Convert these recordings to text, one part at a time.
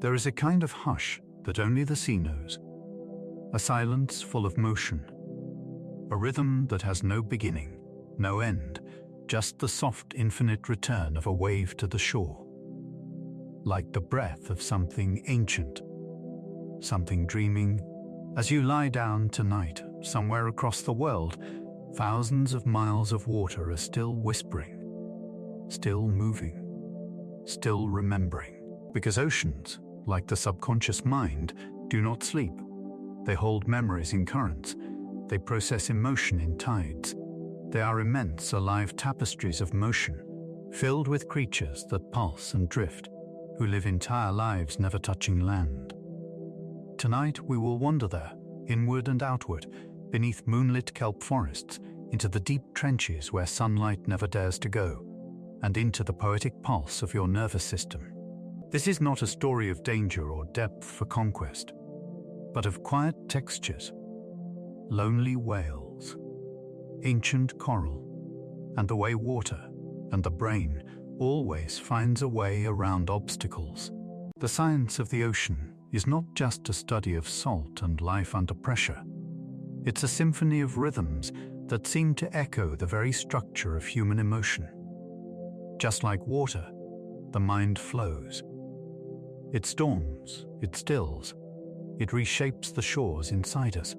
There is a kind of hush that only the sea knows, a silence full of motion, a rhythm that has no beginning, no end, just the soft infinite return of a wave to the shore, like the breath of something ancient, something dreaming. As you lie down tonight, somewhere across the world, thousands of miles of water are still whispering, still moving, still remembering. Because oceans, like the subconscious mind, do not sleep. They hold memories in currents. They process emotion in tides. They are immense, alive tapestries of motion, filled with creatures that pulse and drift, who live entire lives never touching land. Tonight we will wander there, inward and outward, beneath moonlit kelp forests, into the deep trenches where sunlight never dares to go, and into the poetic pulse of your nervous system. This is not a story of danger or depth for conquest, but of quiet textures, lonely whales, ancient coral, and the way water and the brain always finds a way around obstacles. The science of the ocean is not just a study of salt and life under pressure. It's a symphony of rhythms that seem to echo the very structure of human emotion. Just like water, the mind flows. It storms, it stills, it reshapes the shores inside us.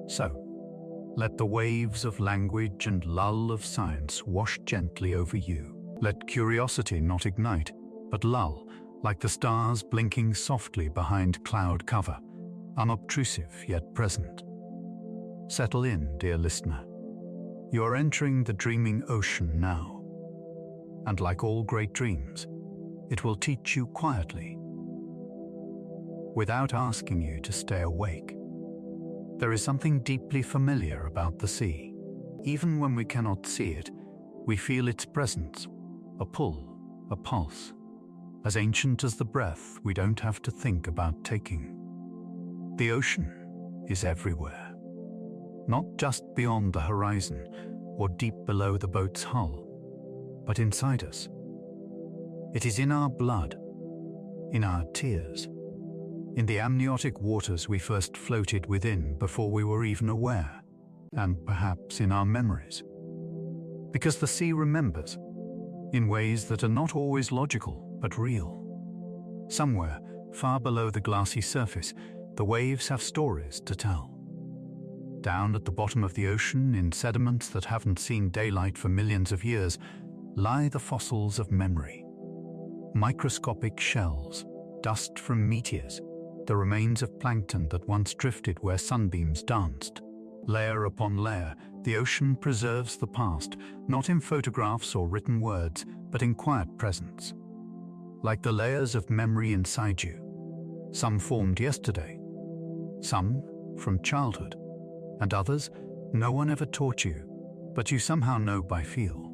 So, let the waves of language and lull of science wash gently over you. Let curiosity not ignite, but lull, like the stars blinking softly behind cloud cover, unobtrusive yet present. Settle in, dear listener. You are entering the dreaming ocean now. And like all great dreams, it will teach you quietly, without asking you to stay awake. There is something deeply familiar about the sea. Even when we cannot see it, we feel its presence, a pull, a pulse, as ancient as the breath we don't have to think about taking. The ocean is everywhere, not just beyond the horizon or deep below the boat's hull, but inside us. It is in our blood, in our tears, in the amniotic waters we first floated within before we were even aware, and perhaps in our memories. Because the sea remembers, in ways that are not always logical, but real. Somewhere, far below the glassy surface, the waves have stories to tell. Down at the bottom of the ocean, in sediments that haven't seen daylight for millions of years, lie the fossils of memory. Microscopic shells, dust from meteors, the remains of plankton that once drifted where sunbeams danced. Layer upon layer, the ocean preserves the past, not in photographs or written words, but in quiet presence. Like the layers of memory inside you, some formed yesterday, some from childhood, and others no one ever taught you, but you somehow know by feel.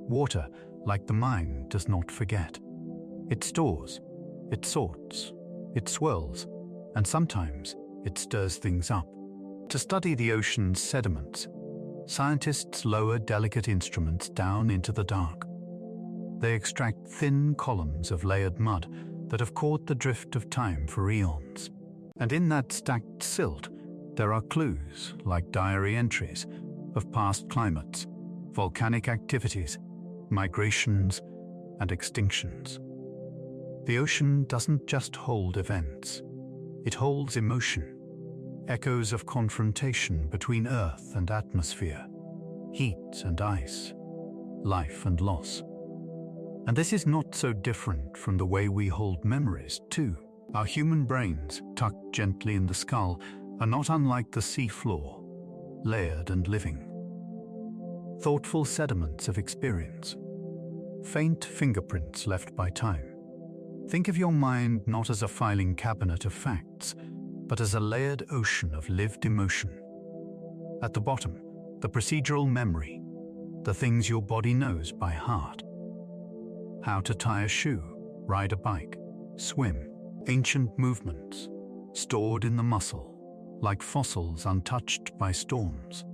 Water, like the mind, does not forget. It stores, it sorts, it swirls, and sometimes it stirs things up. To study the ocean's sediments, scientists lower delicate instruments down into the dark. They extract thin columns of layered mud that have caught the drift of time for eons. And in that stacked silt, there are clues, like diary entries, of past climates, volcanic activities, migrations, and extinctions. The ocean doesn't just hold events. It holds emotion, echoes of confrontation between earth and atmosphere, heat and ice, life and loss. And this is not so different from the way we hold memories, too. Our human brains, tucked gently in the skull, are not unlike the sea floor, layered and living. Thoughtful sediments of experience, faint fingerprints left by time. Think of your mind not as a filing cabinet of facts, but as a layered ocean of lived emotion. At the bottom, the procedural memory, the things your body knows by heart. How to tie a shoe, ride a bike, swim, ancient movements, stored in the muscle, like fossils untouched by storms.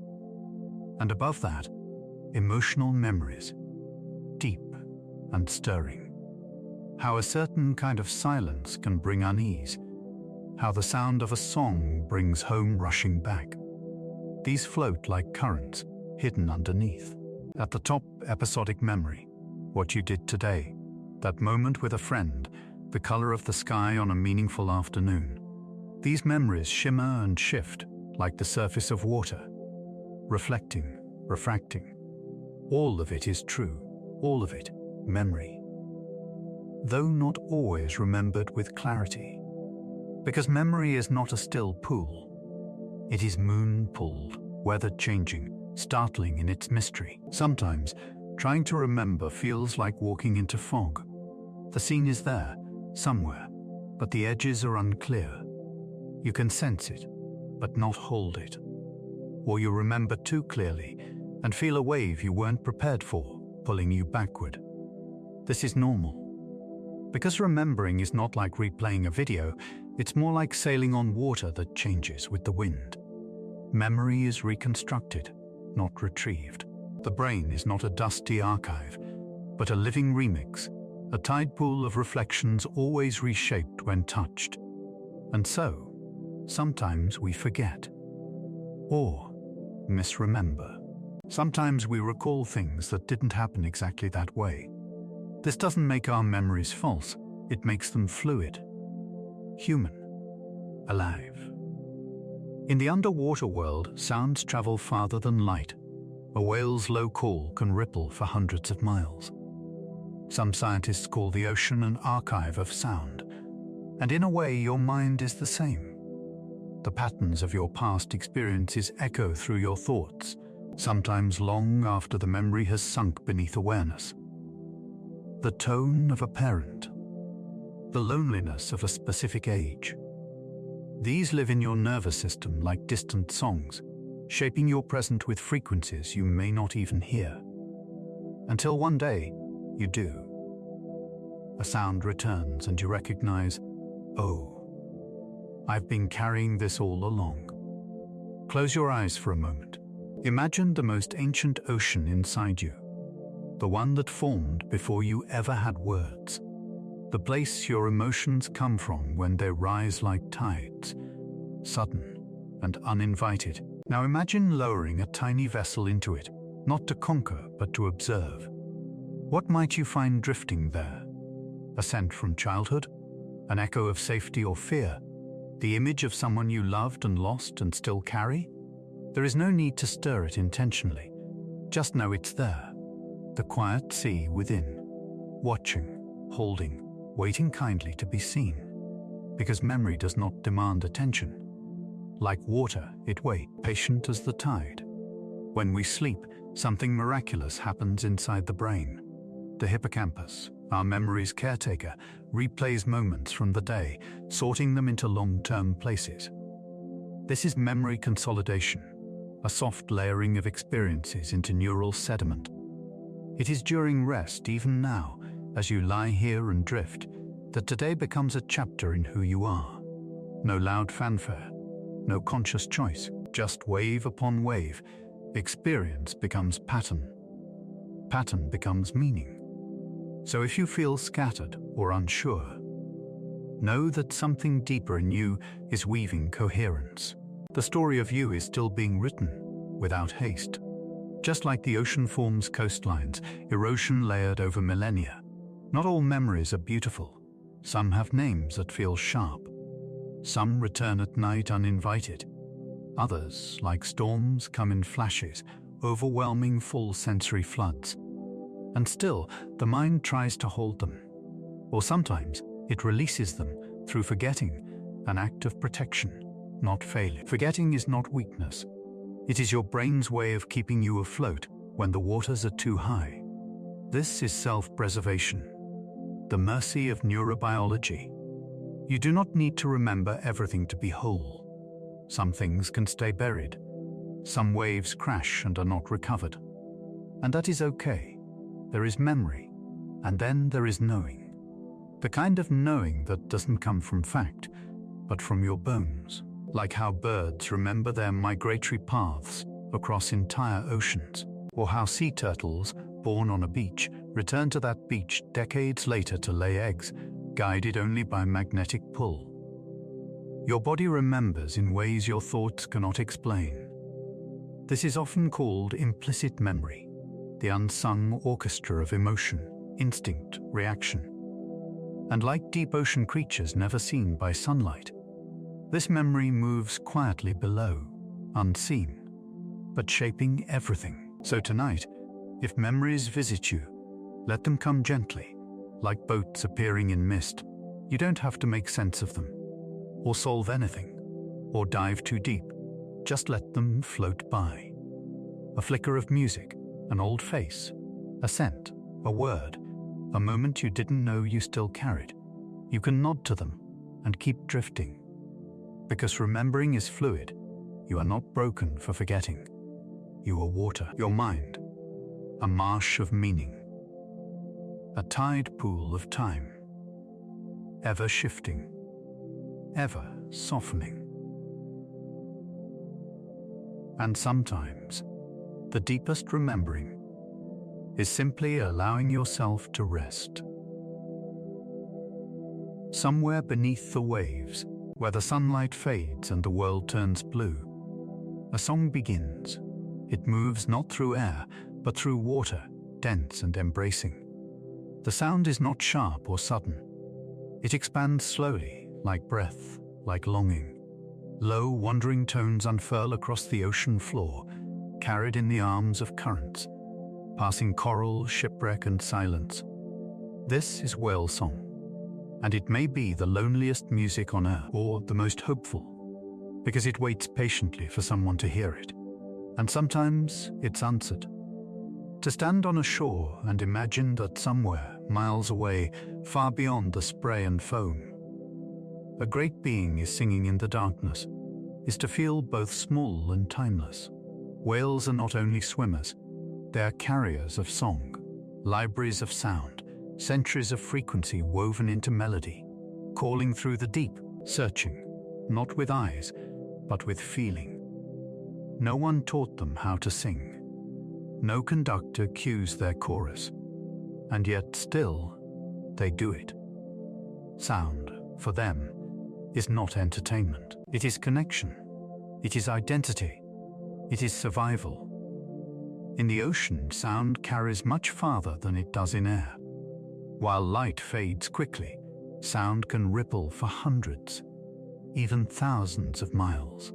And above that, emotional memories, deep and stirring. how a certain kind of silence can bring unease, how the sound of a song brings home rushing back. These float like currents, hidden underneath. At the top, episodic memory, what you did today, that moment with a friend, the color of the sky on a meaningful afternoon. These memories shimmer and shift like the surface of water, reflecting, refracting. All of it is true, all of it memory, though not always remembered with clarity. Because memory is not a still pool. It is moon-pulled, weather-changing, startling in its mystery. Sometimes, trying to remember feels like walking into fog. The scene is there, somewhere, but the edges are unclear. You can sense it, but not hold it. Or you remember too clearly and feel a wave you weren't prepared for, pulling you backward. This is normal. Because remembering is not like replaying a video, it's more like sailing on water that changes with the wind. Memory is reconstructed, not retrieved. The brain is not a dusty archive, but a living remix, a tide pool of reflections always reshaped when touched. And so, sometimes we forget, or misremember. Sometimes we recall things that didn't happen exactly that way. This doesn't make our memories false, it makes them fluid, human, alive. In the underwater world, sounds travel farther than light. A whale's low call can ripple for hundreds of miles. Some scientists call the ocean an archive of sound, and in a way your mind is the same. The patterns of your past experiences echo through your thoughts, sometimes long after the memory has sunk beneath awareness. The tone of a parent, the loneliness of a specific age. These live in your nervous system like distant songs, shaping your present with frequencies you may not even hear. Until one day, you do. A sound returns and you recognize, oh, I've been carrying this all along. Close your eyes for a moment. Imagine the most ancient ocean inside you, the one that formed before you ever had words, the place your emotions come from when they rise like tides, sudden and uninvited. Now imagine lowering a tiny vessel into it, not to conquer, but to observe. What might you find drifting there? A scent from childhood? An echo of safety or fear? The image of someone you loved and lost and still carry? There is no need to stir it intentionally. Just know it's there. The quiet sea within. Watching, holding, waiting kindly to be seen. Because memory does not demand attention. Like water, it waits, patient as the tide. When we sleep, something miraculous happens inside the brain. The hippocampus, our memory's caretaker, replays moments from the day, sorting them into long-term places. This is memory consolidation, a soft layering of experiences into neural sediment. It is during rest, even now, as you lie here and drift, that today becomes a chapter in who you are. No loud fanfare, no conscious choice, just wave upon wave. Experience becomes pattern. Pattern becomes meaning. So if you feel scattered or unsure, know that something deeper in you is weaving coherence. The story of you is still being written, without haste. Just like the ocean forms coastlines, erosion layered over millennia. Not all memories are beautiful. Some have names that feel sharp. Some return at night uninvited. Others, like storms, come in flashes, overwhelming full sensory floods. And still, the mind tries to hold them. Or sometimes, it releases them through forgetting, an act of protection, not failure. Forgetting is not weakness. It is your brain's way of keeping you afloat when the waters are too high. This is self-preservation, the mercy of neurobiology. You do not need to remember everything to be whole. Some things can stay buried. Some waves crash and are not recovered. And that is okay. There is memory, and then there is knowing. The kind of knowing that doesn't come from fact, but from your bones. Like how birds remember their migratory paths across entire oceans, or how sea turtles, born on a beach, return to that beach decades later to lay eggs, guided only by magnetic pull. Your body remembers in ways your thoughts cannot explain. This is often called implicit memory, the unsung orchestra of emotion, instinct, reaction. And like deep ocean creatures never seen by sunlight, this memory moves quietly below, unseen, but shaping everything. So tonight, if memories visit you, let them come gently, like boats appearing in mist. You don't have to make sense of them, or solve anything, or dive too deep. Just let them float by. A flicker of music, an old face, a scent, a word, a moment you didn't know you still carried. You can nod to them and keep drifting. Because remembering is fluid, you are not broken for forgetting. You are water, your mind, a marsh of meaning, a tide pool of time, ever shifting, ever softening. And sometimes, the deepest remembering is simply allowing yourself to rest. Somewhere beneath the waves, where the sunlight fades and the world turns blue, a song begins. It moves not through air, but through water, dense and embracing. The sound is not sharp or sudden. It expands slowly, like breath, like longing. Low, wandering tones unfurl across the ocean floor, carried in the arms of currents, passing coral, shipwreck, and silence. This is whale song, and it may be the loneliest music on earth, or the most hopeful, because it waits patiently for someone to hear it, and sometimes it's answered. To stand on a shore and imagine that somewhere, miles away, far beyond the spray and foam, a great being is singing in the darkness, is to feel both small and timeless. Whales are not only swimmers, they are carriers of song, libraries of sound, centuries of frequency woven into melody, calling through the deep, searching, not with eyes, but with feeling. No one taught them how to sing. No conductor cues their chorus, and yet still, they do it. Sound, for them, is not entertainment. It is connection. It is identity. It is survival. In the ocean, sound carries much farther than it does in air. While light fades quickly, sound can ripple for hundreds, even thousands of miles.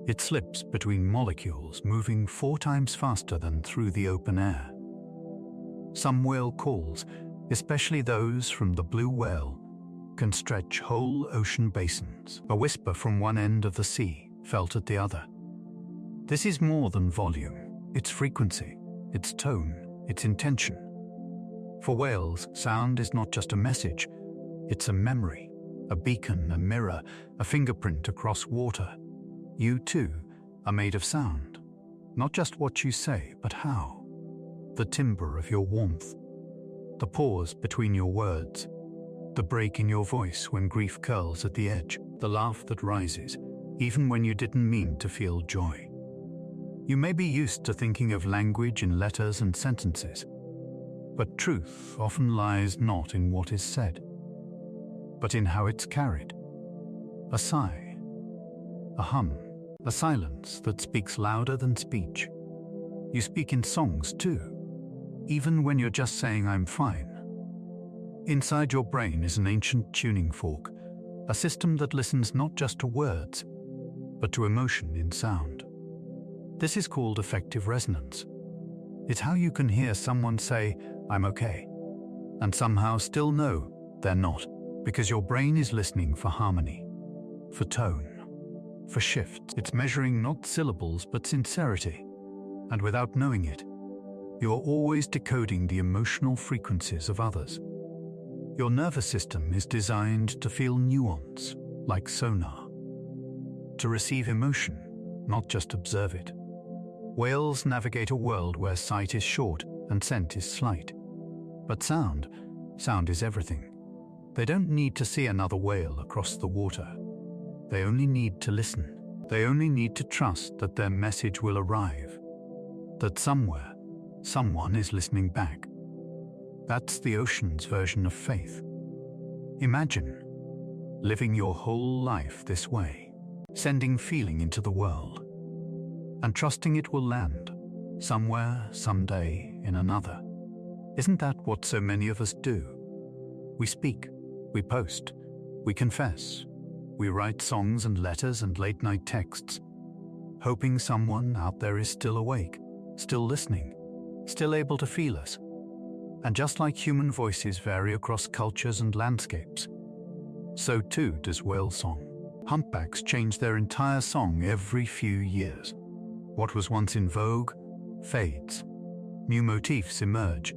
It slips between molecules, moving 4 times faster than through the open air. Some whale calls, especially those from the blue whale, can stretch whole ocean basins, a whisper from one end of the sea, felt at the other. This is more than volume, it's frequency, it's tone, it's intention. For whales, sound is not just a message, it's a memory, a beacon, a mirror, a fingerprint across water. You too are made of sound, not just what you say, but how. The timbre of your warmth, the pause between your words, the break in your voice when grief curls at the edge, the laugh that rises, even when you didn't mean to feel joy. You may be used to thinking of language in letters and sentences, but truth often lies not in what is said, but in how it's carried. A sigh, a hum, a silence that speaks louder than speech. You speak in songs too, even when you're just saying "I'm fine." Inside your brain is an ancient tuning fork, a system that listens not just to words, but to emotion in sound. This is called affective resonance. It's how you can hear someone say, "I'm okay," and somehow still know they're not, because your brain is listening for harmony, for tone, for shifts. It's measuring not syllables but sincerity, and without knowing it, you're always decoding the emotional frequencies of others. Your nervous system is designed to feel nuance, like sonar, to receive emotion, not just observe it. Whales navigate a world where sight is short and scent is slight. But sound is everything. They don't need to see another whale across the water. They only need to listen. They only need to trust that their message will arrive, that somewhere, someone is listening back. That's the ocean's version of faith. Imagine living your whole life this way, sending feeling into the world, and trusting it will land somewhere, someday, in another. Isn't that what so many of us do? We speak, we post, we confess, we write songs and letters and late-night texts, hoping someone out there is still awake, still listening, still able to feel us. And just like human voices vary across cultures and landscapes, so too does whale song. Humpbacks change their entire song every few years. What was once in vogue fades. New motifs emerge.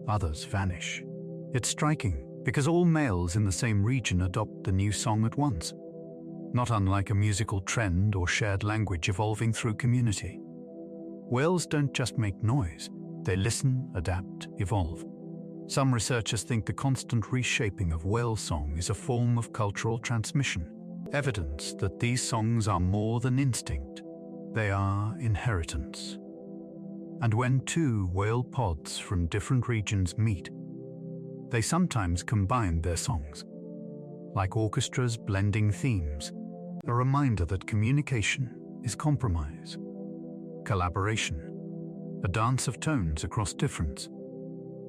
Others vanish. It's striking because all males in the same region adopt the new song at once, not unlike a musical trend or shared language evolving through community. Whales don't just make noise. They listen, adapt, evolve. Some researchers think the constant reshaping of whale song is a form of cultural transmission, evidence that these songs are more than instinct. They are inheritance. And when two whale pods from different regions meet, they sometimes combine their songs, like orchestras blending themes, a reminder that communication is compromise, collaboration, a dance of tones across difference.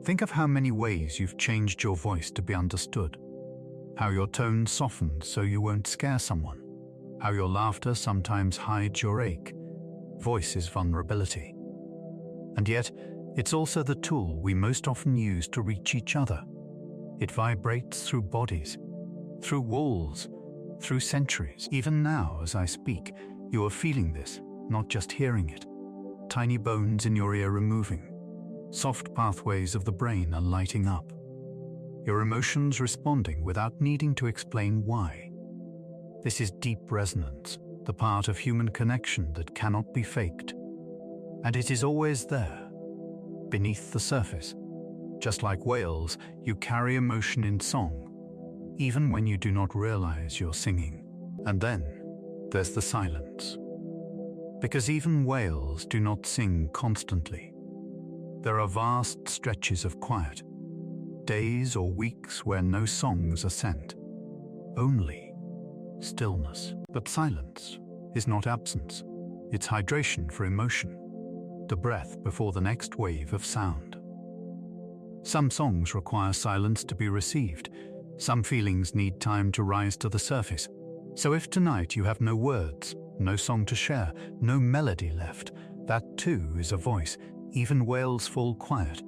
Think of how many ways you've changed your voice to be understood, how your tone softened so you won't scare someone, how your laughter sometimes hides your ache. Voice is vulnerability. And yet, it's also the tool we most often use to reach each other. It vibrates through bodies, through walls, through centuries. Even now, as I speak, you are feeling this, not just hearing it. Tiny bones in your ear are moving. Soft pathways of the brain are lighting up. Your emotions responding without needing to explain why. This is deep resonance, the part of human connection that cannot be faked. And it is always there, beneath the surface. Just like whales, you carry emotion in song, even when you do not realize you're singing. And then there's the silence. Because even whales do not sing constantly. There are vast stretches of quiet, days or weeks where no songs are sent, only stillness. But silence is not absence, it's hydration for emotion, the breath before the next wave of sound. Some songs require silence to be received, some feelings need time to rise to the surface. So if tonight you have no words, no song to share, no melody left, that too is a voice. Even whales fall quiet.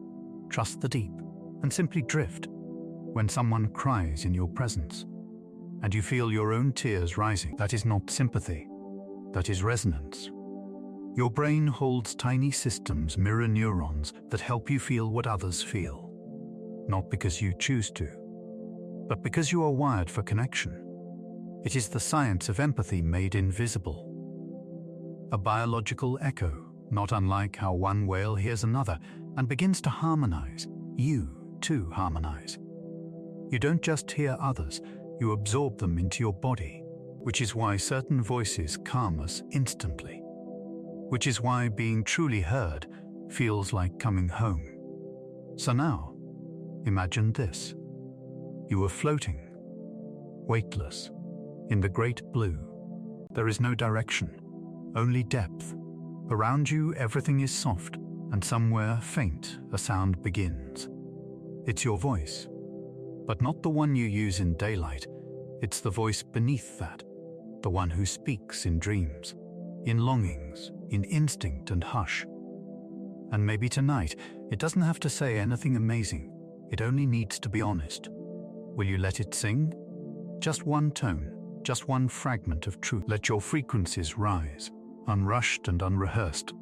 Trust the deep and simply drift. When someone cries in your presence and you feel your own tears rising, that is not sympathy, that is resonance. Your brain holds tiny systems, mirror neurons that help you feel what others feel. Not because you choose to, but because you are wired for connection. It is the science of empathy made invisible. A biological echo, not unlike how one whale hears another and begins to harmonize. You, too, harmonize. You don't just hear others, you absorb them into your body, which is why certain voices calm us instantly. Which is why being truly heard feels like coming home. So now, imagine this. You are floating, weightless, in the great blue. There is no direction, only depth. Around you, everything is soft, and somewhere faint, a sound begins. It's your voice, but not the one you use in daylight. It's the voice beneath that, the one who speaks in dreams, in longings, in instinct and hush. And maybe tonight, it doesn't have to say anything amazing. It only needs to be honest. Will you let it sing? Just one tone, just one fragment of truth. Let your frequencies rise. Unrushed and unrehearsed.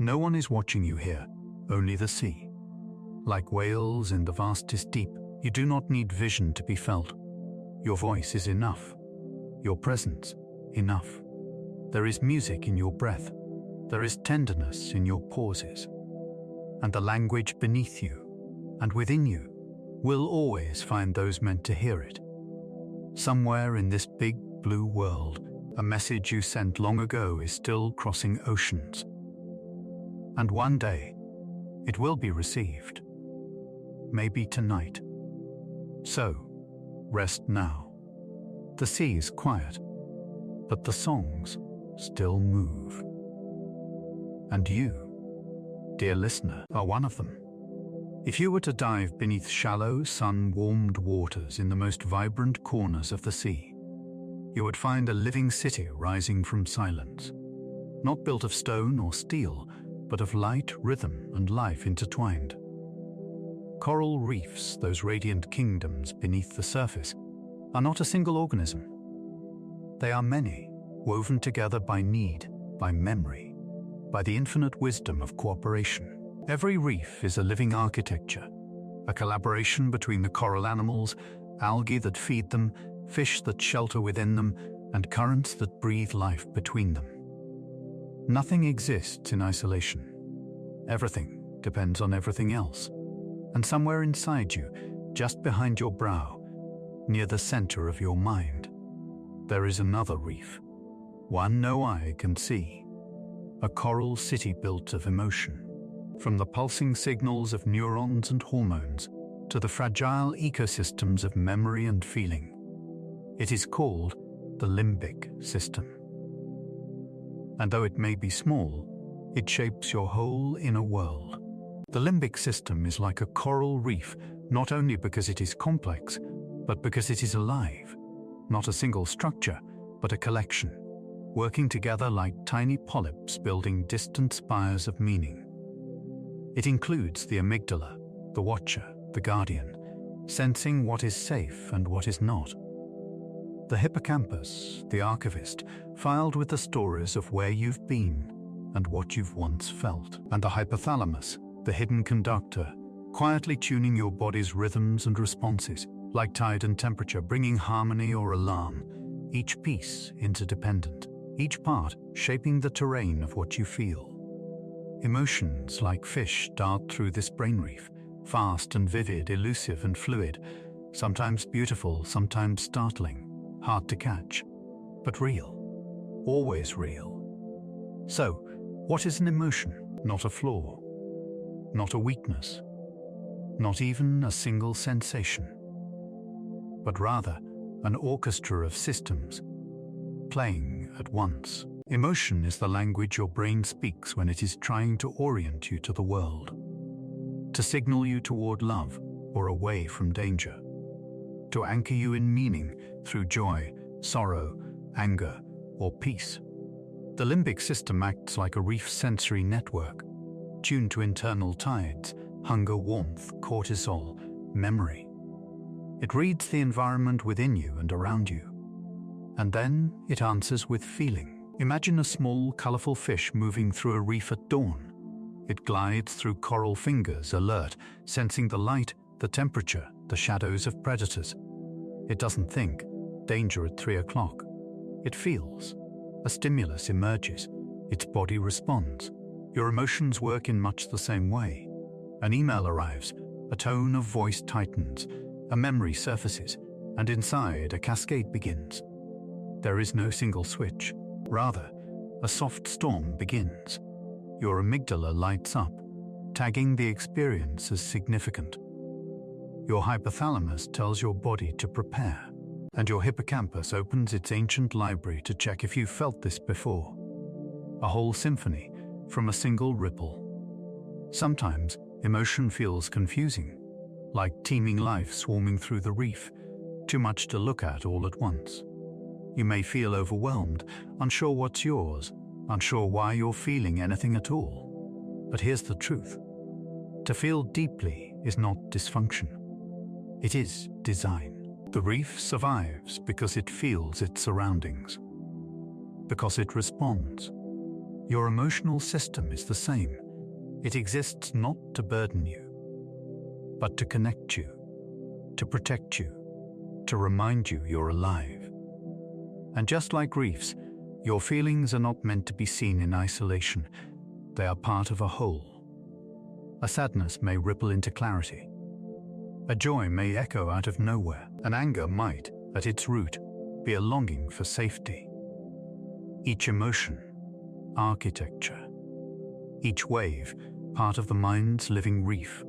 No one is watching you here, only the sea. Like whales in the vastest deep, you do not need vision to be felt. Your voice is enough. Your presence, enough. There is music in your breath. There is tenderness in your pauses. And the language beneath you and within you will always find those meant to hear it. Somewhere in this big blue world, a message you sent long ago is still crossing oceans. And one day, it will be received. maybe tonight. So, rest now. The sea is quiet, but the songs still move. And you, dear listener, are one of them. If you were to dive beneath shallow, sun-warmed waters in the most vibrant corners of the sea, you would find a living city rising from silence, not built of stone or steel, but of light, rhythm, and life intertwined. Coral reefs, those radiant kingdoms beneath the surface, are not a single organism. They are many, woven together by need, by memory, by the infinite wisdom of cooperation. Every reef is a living architecture, a collaboration between the coral animals, algae that feed them, fish that shelter within them, and currents that breathe life between them. Nothing exists in isolation. Everything depends on everything else. And somewhere inside you, just behind your brow, near the center of your mind, there is another reef, one no eye can see, a coral city built of emotion. From the pulsing signals of neurons and hormones to the fragile ecosystems of memory and feeling. It is called the limbic system. And though it may be small, it shapes your whole inner world. The limbic system is like a coral reef, not only because it is complex, but because it is alive. Not a single structure, but a collection, working together like tiny polyps building distant spires of meaning. It includes the amygdala, the watcher, the guardian, sensing what is safe and what is not. The hippocampus, the archivist, filed with the stories of where you've been and what you've once felt. And the hypothalamus, the hidden conductor, quietly tuning your body's rhythms and responses, like tide and temperature, bringing harmony or alarm, each piece interdependent, each part shaping the terrain of what you feel. Emotions, like fish, dart through this brain reef, fast and vivid, elusive and fluid, sometimes beautiful, sometimes startling, hard to catch, but real, always real. So, what is an emotion? Not a flaw, not a weakness, not even a single sensation, but rather an orchestra of systems, playing at once. Emotion is the language your brain speaks when it is trying to orient you to the world, to signal you toward love or away from danger, to anchor you in meaning through joy, sorrow, anger, or peace. The limbic system acts like a reef sensory network, tuned to internal tides, hunger, warmth, cortisol, memory. It reads the environment within you and around you, and then it answers with feeling. Imagine a small, colorful fish moving through a reef at dawn. It glides through coral fingers, alert, sensing the light, the temperature, the shadows of predators. It doesn't think, danger at 3 o'clock. It feels. A stimulus emerges. Its body responds. Your emotions work in much the same way. An email arrives, a tone of voice tightens, a memory surfaces, and inside a cascade begins. There is no single switch. Rather, a soft storm begins. Your amygdala lights up, tagging the experience as significant. Your hypothalamus tells your body to prepare, and your hippocampus opens its ancient library to check if you felt this before. A whole symphony from a single ripple. Sometimes, emotion feels confusing, like teeming life swarming through the reef, too much to look at all at once. You may feel overwhelmed, unsure what's yours, unsure why you're feeling anything at all. But here's the truth. To feel deeply is not dysfunction. It is design. The reef survives because it feels its surroundings, because it responds. Your emotional system is the same. It exists not to burden you, but to connect you, to protect you, to remind you you're alive. And just like reefs, your feelings are not meant to be seen in isolation. They are part of a whole. A sadness may ripple into clarity. A joy may echo out of nowhere. An anger might, at its root, be a longing for safety. Each emotion, architecture. Each wave, part of the mind's living reef.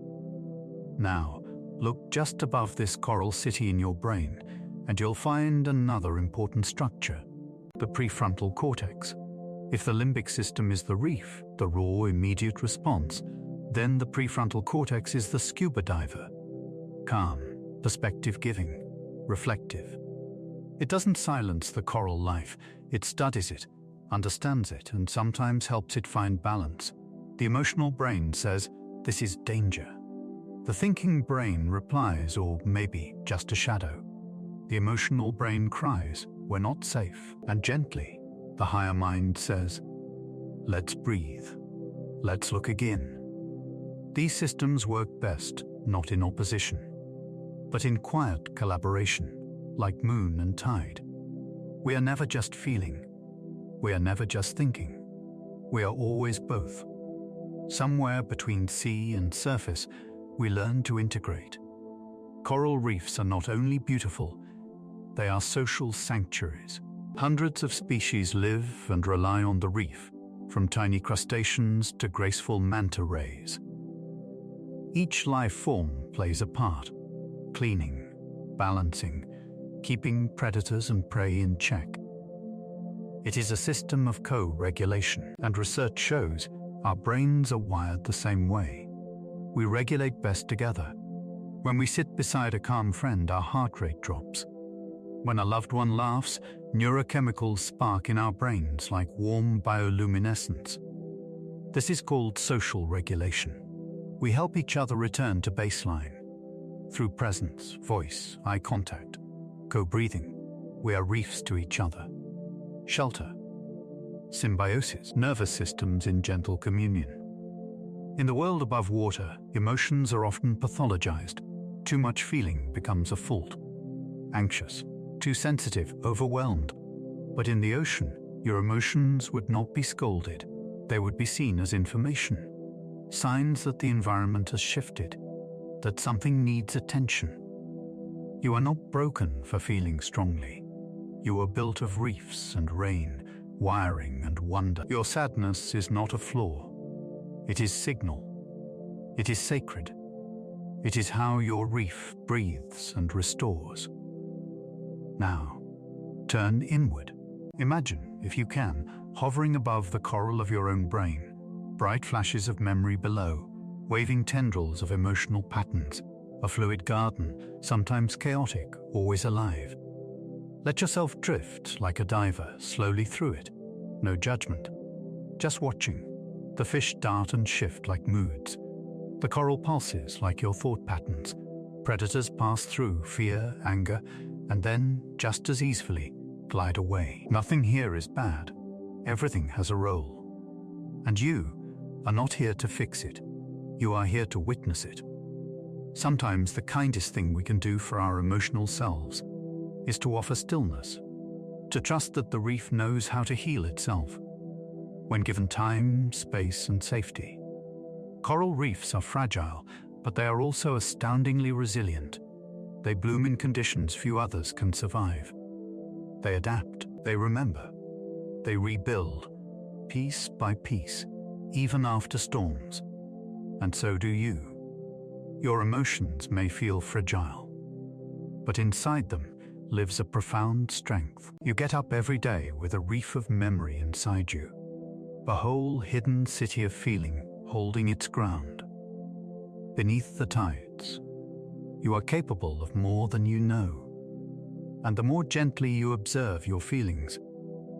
Now, Look just above this coral city in your brain, and you'll find another important structure, the prefrontal cortex. If the limbic system is the reef, the raw, immediate response, then the prefrontal cortex is the scuba diver. Calm, perspective-giving, reflective. It doesn't silence the coral life, it studies it, understands it, and sometimes helps it find balance. The emotional brain says, "This is danger." The thinking brain replies, or maybe just a shadow. The emotional brain cries, "We're not safe," and gently, the higher mind says, "Let's breathe. Let's look again." These systems work best, not in opposition, but in quiet collaboration, like moon and tide. We are never just feeling. We are never just thinking. We are always both. Somewhere between sea and surface, we learn to integrate. Coral reefs are not only beautiful, they are social sanctuaries. Hundreds of species live and rely on the reef, from tiny crustaceans to graceful manta rays. Each life form plays a part, cleaning, balancing, keeping predators and prey in check. It is a system of co-regulation, and research shows our brains are wired the same way. We regulate best together. When we sit beside a calm friend, our heart rate drops. When a loved one laughs, neurochemicals spark in our brains like warm bioluminescence. This is called social regulation. We help each other return to baseline. Through presence, voice, eye contact, co-breathing, we are reefs to each other. Shelter. Symbiosis. Nervous systems in gentle communion. In the world above water, emotions are often pathologized. Too much feeling becomes a fault. Anxious, too sensitive, overwhelmed. But in the ocean, your emotions would not be scolded. They would be seen as information. Signs that the environment has shifted, that something needs attention. You are not broken for feeling strongly. You are built of reefs and rain, wiring and wonder. Your sadness is not a flaw. It is signal. It is sacred. It is how your reef breathes and restores. Now, turn inward. Imagine, if you can, hovering above the coral of your own brain, bright flashes of memory below, waving tendrils of emotional patterns, a fluid garden, sometimes chaotic, always alive. Let yourself drift like a diver slowly through it. No judgment, just watching. The fish dart and shift like moods. The coral pulses like your thought patterns. Predators pass through fear, anger, and then, just as easily, glide away. Nothing here is bad. Everything has a role. And you are not here to fix it. You are here to witness it. Sometimes the kindest thing we can do for our emotional selves is to offer stillness, to trust that the reef knows how to heal itself, when given time, space, and safety. Coral reefs are fragile, but they are also astoundingly resilient. They bloom in conditions few others can survive. They adapt, they remember, they rebuild, piece by piece, even after storms. And so do you. Your emotions may feel fragile, but inside them lives a profound strength. You get up every day with a reef of memory inside you, a whole hidden city of feeling holding its ground. Beneath the tides, you are capable of more than you know. And the more gently you observe your feelings,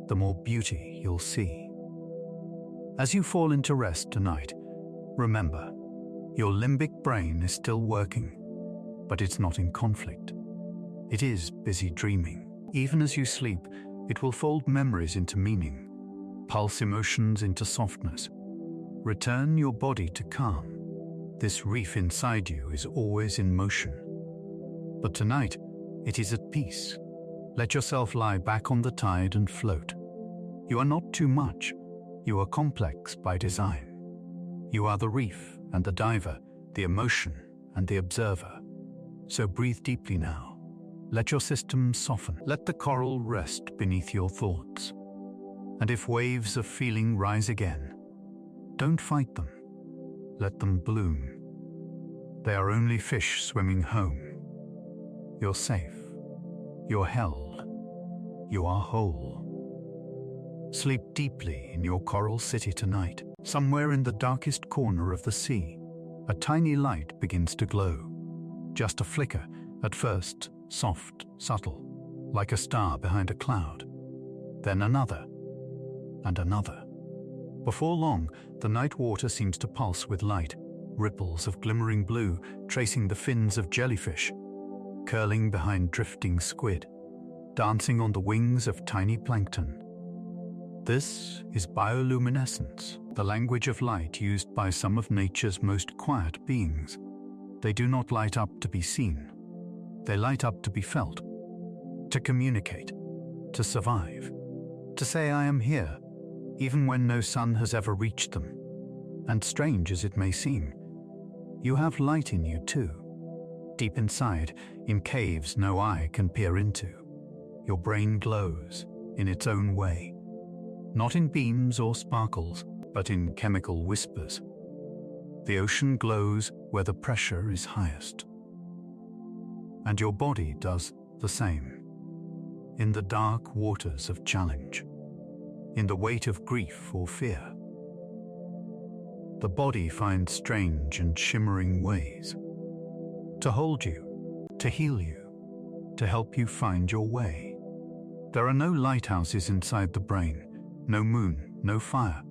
the more beauty you'll see. As you fall into rest tonight, remember, your limbic brain is still working, but it's not in conflict. It is busy dreaming. Even as you sleep, it will fold memories into meaning, pulse emotions into softness. Return your body to calm. This reef inside you is always in motion. But tonight, it is at peace. Let yourself lie back on the tide and float. You are not too much. You are complex by design. You are the reef and the diver, the emotion and the observer. So breathe deeply now. Let your system soften. Let the coral rest beneath your thoughts. And if waves of feeling rise again, don't fight them. Let them bloom. They are only fish swimming home. You're safe. You're held. You are whole. Sleep deeply in your coral city tonight. Somewhere in the darkest corner of the sea, a tiny light begins to glow. Just a flicker, at first soft, subtle, like a star behind a cloud. Then another, and another. Before long, the night water seems to pulse with light, ripples of glimmering blue tracing the fins of jellyfish, curling behind drifting squid, dancing on the wings of tiny plankton. This is bioluminescence, the language of light used by some of nature's most quiet beings. They do not light up to be seen. They light up to be felt, to communicate, to survive, to say I am here, even when no sun has ever reached them. And strange as it may seem, you have light in you too. Deep inside, in caves no eye can peer into. Your brain glows in its own way, not in beams or sparkles, but in chemical whispers. The ocean glows where the pressure is highest. And your body does the same. In the dark waters of challenge, in the weight of grief or fear. The body finds strange and shimmering ways to hold you, to heal you, to help you find your way. There are no lighthouses inside the brain, no moon, no fire,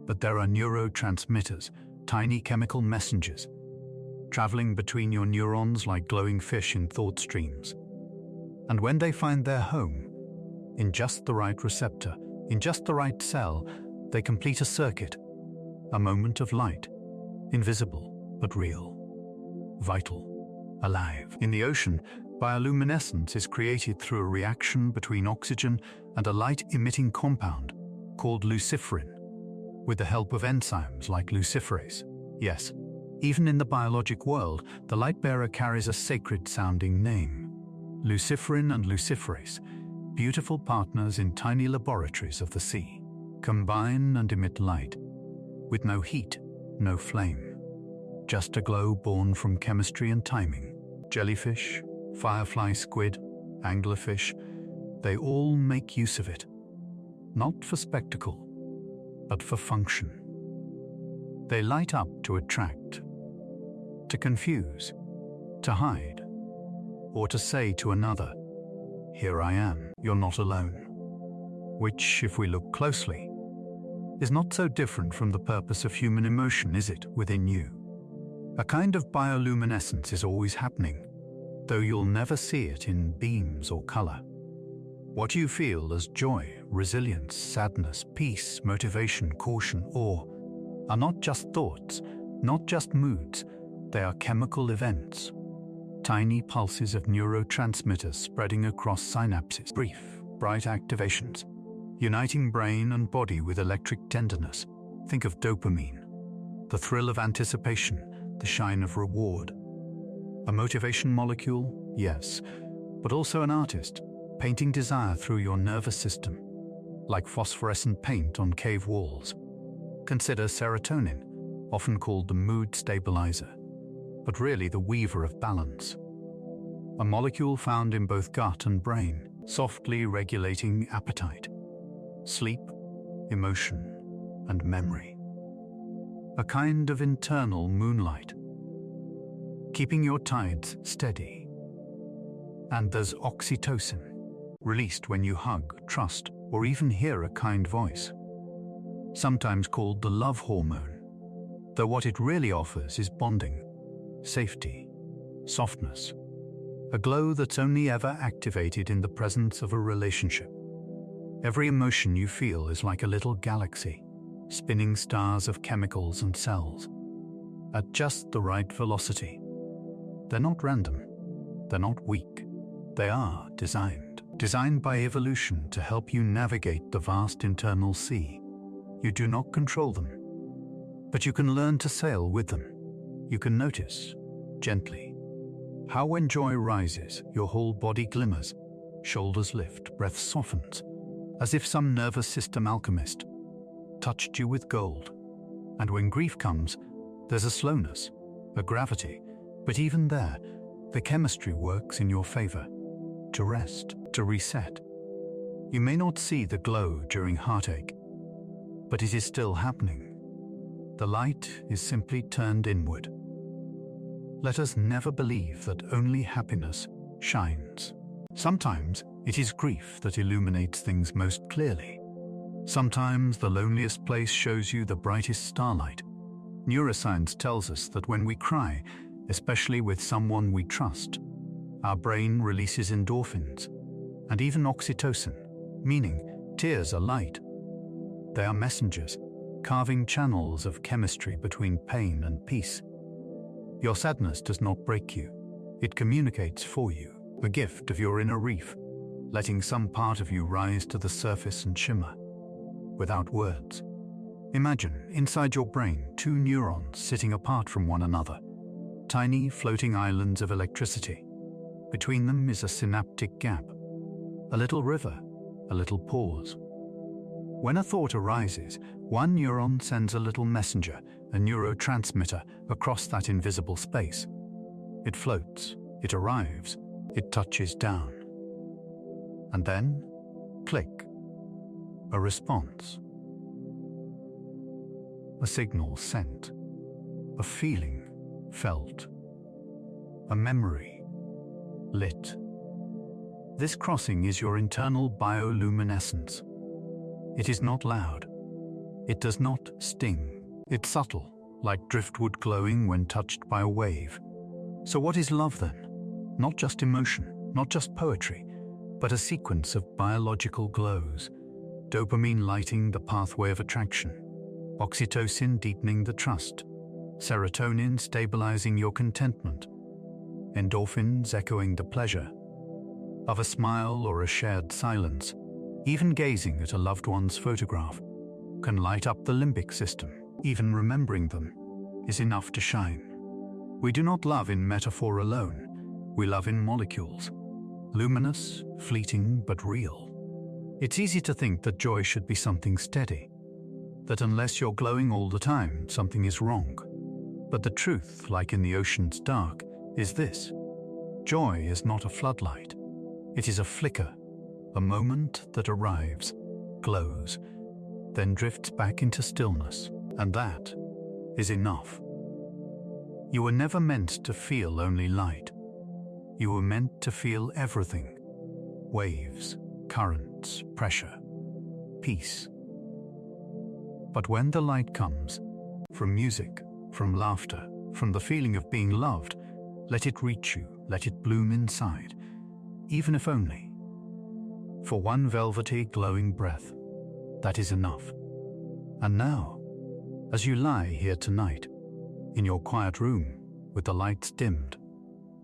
but there are neurotransmitters, tiny chemical messengers, traveling between your neurons like glowing fish in thought streams. And when they find their home, in just the right receptor, in just the right cell, they complete a circuit, a moment of light, invisible but real, vital, alive. In the ocean, bioluminescence is created through a reaction between oxygen and a light-emitting compound called luciferin, with the help of enzymes like luciferase. Yes, even in the biologic world, the light-bearer carries a sacred-sounding name. Luciferin and luciferase, beautiful partners in tiny laboratories of the sea, combine and emit light, with no heat, no flame, just a glow born from chemistry and timing. Jellyfish, firefly squid, anglerfish, they all make use of it, not for spectacle, but for function. They light up to attract, to confuse, to hide, or to say to another, "Here I am, you're not alone." Which, if we look closely, is not so different from the purpose of human emotion, is it, within you? A kind of bioluminescence is always happening, though you'll never see it in beams or color. What you feel as joy, resilience, sadness, peace, motivation, caution, awe, are not just thoughts, not just moods, they are chemical events. Tiny pulses of neurotransmitters spreading across synapses, brief, bright activations, uniting brain and body with electric tenderness. Think of dopamine, the thrill of anticipation, the shine of reward. A motivation molecule, yes, but also an artist, painting desire through your nervous system, like phosphorescent paint on cave walls. Consider serotonin, often called the mood stabilizer, but really the weaver of balance. A molecule found in both gut and brain, softly regulating appetite, sleep, emotion, and memory. A kind of internal moonlight, keeping your tides steady. And there's oxytocin, released when you hug, trust, or even hear a kind voice. Sometimes called the love hormone, though what it really offers is bonding, safety, softness, a glow that's only ever activated in the presence of a relationship. Every emotion you feel is like a little galaxy, spinning stars of chemicals and cells, at just the right velocity. They're not random, they're not weak, they are designed by evolution to help you navigate the vast internal sea. You do not control them, but you can learn to sail with them. You can notice, gently, how when joy rises, your whole body glimmers, shoulders lift, breath softens, as if some nervous system alchemist touched you with gold. And when grief comes, there's a slowness, a gravity, But even there, the chemistry works in your favor. To rest, to reset. You may not see the glow during heartache, but it is still happening. The light is simply turned inward. Let us never believe that only happiness shines. Sometimes it is grief that illuminates things most clearly. Sometimes the loneliest place shows you the brightest starlight. Neuroscience tells us that when we cry, especially with someone we trust, our brain releases endorphins and even oxytocin, meaning tears are light. They are messengers, carving channels of chemistry between pain and peace. Your sadness does not break you. It communicates for you, a gift of your inner reef, letting some part of you rise to the surface and shimmer. Without words. Imagine, inside your brain, two neurons sitting apart from one another, tiny floating islands of electricity. Between them is a synaptic gap, a little river, a little pause. When a thought arises, one neuron sends a little messenger, a neurotransmitter, across that invisible space. It floats, it arrives, it touches down. And then, click. A response. A signal sent. A feeling felt. A memory lit. This crossing is your internal bioluminescence. It is not loud. It does not sting. It's subtle, like driftwood glowing when touched by a wave. So what is love then? Not just emotion, not just poetry, but a sequence of biological glows. Dopamine lighting the pathway of attraction, oxytocin deepening the trust, serotonin stabilizing your contentment, endorphins echoing the pleasure of a smile or a shared silence. Even gazing at a loved one's photograph can light up the limbic system. Even remembering them is enough to shine. We do not love in metaphor alone. We love in molecules. Luminous, fleeting, but real. It's easy to think that joy should be something steady, that unless you're glowing all the time, something is wrong. But the truth, like in the ocean's dark, is this. Joy is not a floodlight. It is a flicker, a moment that arrives, glows, then drifts back into stillness, and that is enough. You were never meant to feel only light. You were meant to feel everything. Waves, currents, pressure, peace. But when the light comes, from music, from laughter, from the feeling of being loved, let it reach you, let it bloom inside, even if only for one velvety, glowing breath. That is enough. And now, as you lie here tonight, in your quiet room, with the lights dimmed,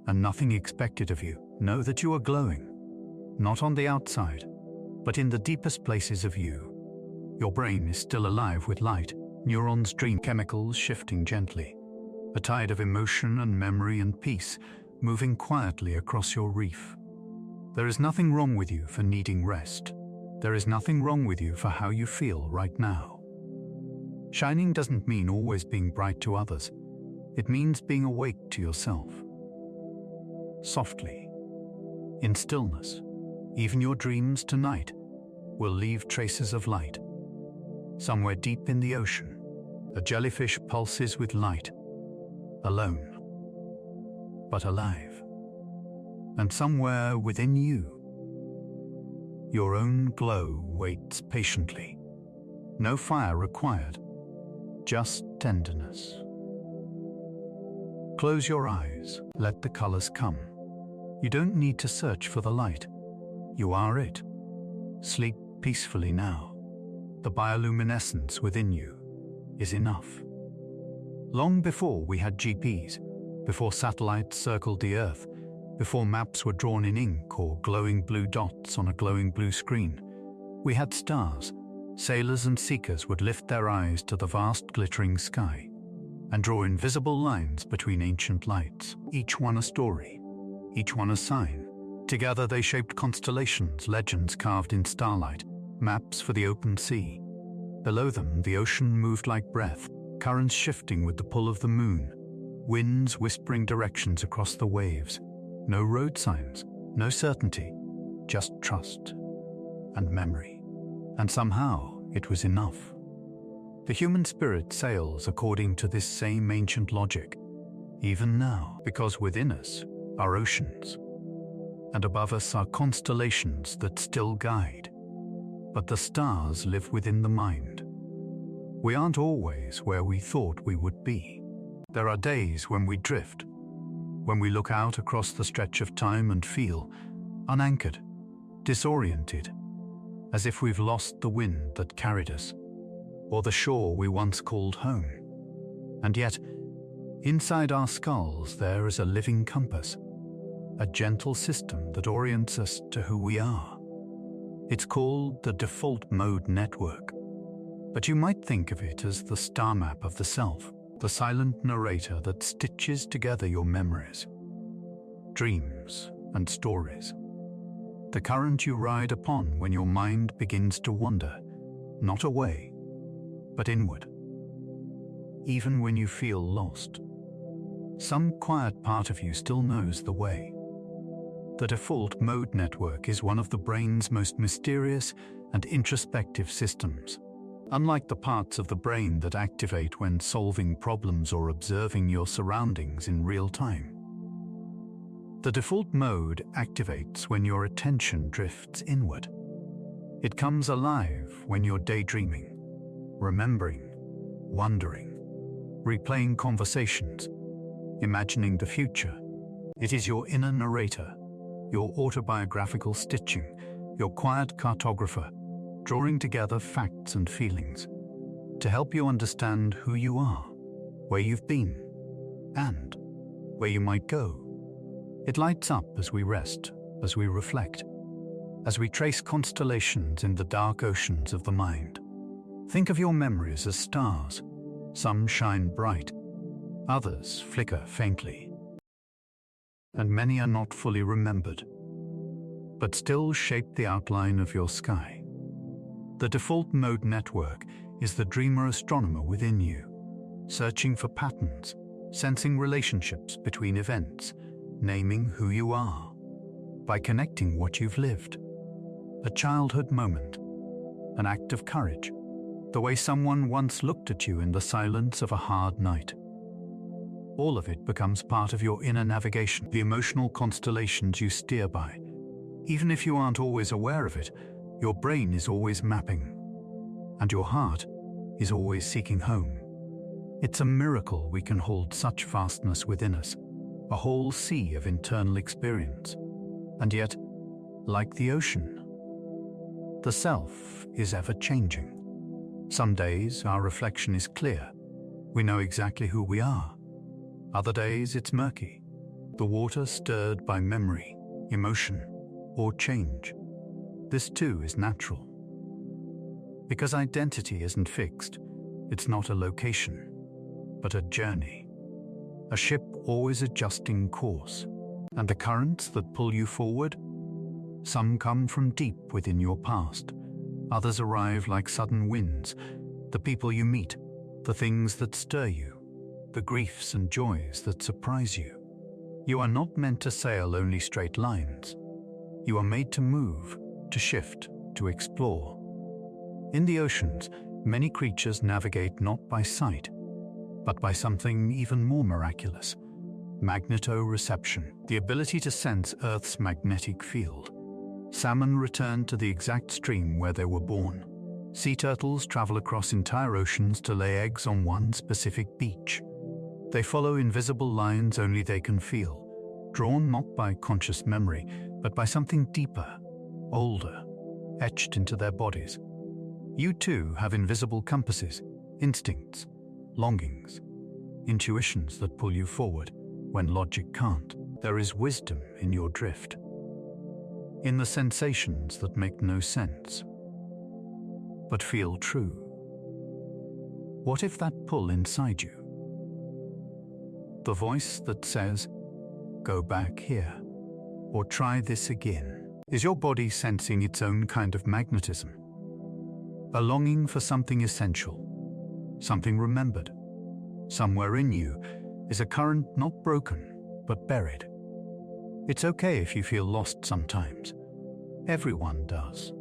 and nothing expected of you, know that you are glowing, not on the outside, but in the deepest places of you. Your brain is still alive with light, neurons dream, chemicals shifting gently, a tide of emotion and memory and peace moving quietly across your reef. There is nothing wrong with you for needing rest. There is nothing wrong with you for how you feel right now. Shining doesn't mean always being bright to others. It means being awake to yourself. Softly, in stillness, even your dreams tonight will leave traces of light. Somewhere deep in the ocean, a jellyfish pulses with light, alone, but alive. And somewhere within you, your own glow waits patiently. No fire required, just tenderness. Close your eyes, let the colors come. You don't need to search for the light. You are it. Sleep peacefully now. The bioluminescence within you is enough. Long before we had GPS, before satellites circled the Earth, before maps were drawn in ink or glowing blue dots on a glowing blue screen, we had stars. Sailors and seekers would lift their eyes to the vast glittering sky and draw invisible lines between ancient lights, each one a story, each one a sign. Together they shaped constellations, legends carved in starlight, maps for the open sea. Below them, the ocean moved like breath, currents shifting with the pull of the moon. winds whispering directions across the waves, no road signs, no certainty, just trust and memory. And somehow it was enough. The human spirit sails according to this same ancient logic, even now, because within us are oceans, and above us are constellations that still guide. But the stars live within the mind. We aren't always where we thought we would be. There are days when we drift, when we look out across the stretch of time and feel unanchored, disoriented, as if we've lost the wind that carried us, or the shore we once called home. And yet, inside our skulls there is a living compass, a gentle system that orients us to who we are. It's called the default mode network, but you might think of it as the star map of the self, the silent narrator that stitches together your memories, dreams, and stories. The current you ride upon when your mind begins to wander, not away, but inward. Even when you feel lost, some quiet part of you still knows the way. The default mode network is one of the brain's most mysterious and introspective systems. Unlike the parts of the brain that activate when solving problems or observing your surroundings in real time, the default mode activates when your attention drifts inward. It comes alive when you're daydreaming, remembering, wondering, replaying conversations, imagining the future. It is your inner narrator, your autobiographical stitching, your quiet cartographer, drawing together facts and feelings to help you understand who you are, where you've been, and where you might go. It lights up as we rest, as we reflect, as we trace constellations in the dark oceans of the mind. Think of your memories as stars. Some shine bright, others flicker faintly, and many are not fully remembered, but still shape the outline of your sky. The default mode network is the dreamer astronomer within you, searching for patterns, sensing relationships between events, naming who you are, by connecting what you've lived. A childhood moment, an act of courage, the way someone once looked at you in the silence of a hard night. All of it becomes part of your inner navigation, the emotional constellations you steer by. Even if you aren't always aware of it, your brain is always mapping, and your heart is always seeking home. It's a miracle we can hold such vastness within us, a whole sea of internal experience. And yet, like the ocean, the self is ever changing. Some days our reflection is clear. We know exactly who we are. Other days it's murky, the water stirred by memory, emotion, or change. This too is natural. Because identity isn't fixed, it's not a location, but a journey. A ship always adjusting course. And the currents that pull you forward? Some come from deep within your past. Others arrive like sudden winds. The people you meet, the things that stir you, the griefs and joys that surprise you. You are not meant to sail only straight lines. You are made to move, to shift, to explore. In the oceans, many creatures navigate not by sight, but by something even more miraculous: magnetoreception, the ability to sense Earth's magnetic field. Salmon return to the exact stream where they were born. Sea turtles travel across entire oceans to lay eggs on one specific beach. They follow invisible lines only they can feel, drawn not by conscious memory, but by something deeper, older, etched into their bodies. You too have invisible compasses, instincts, longings, intuitions that pull you forward when logic can't. There is wisdom in your drift, in the sensations that make no sense, but feel true. What if that pull inside you, the voice that says, "Go back here," or "Try this again," is your body sensing its own kind of magnetism? A longing for something essential, something remembered. Somewhere in you, is a current not broken, but buried. It's okay if you feel lost sometimes. Everyone does.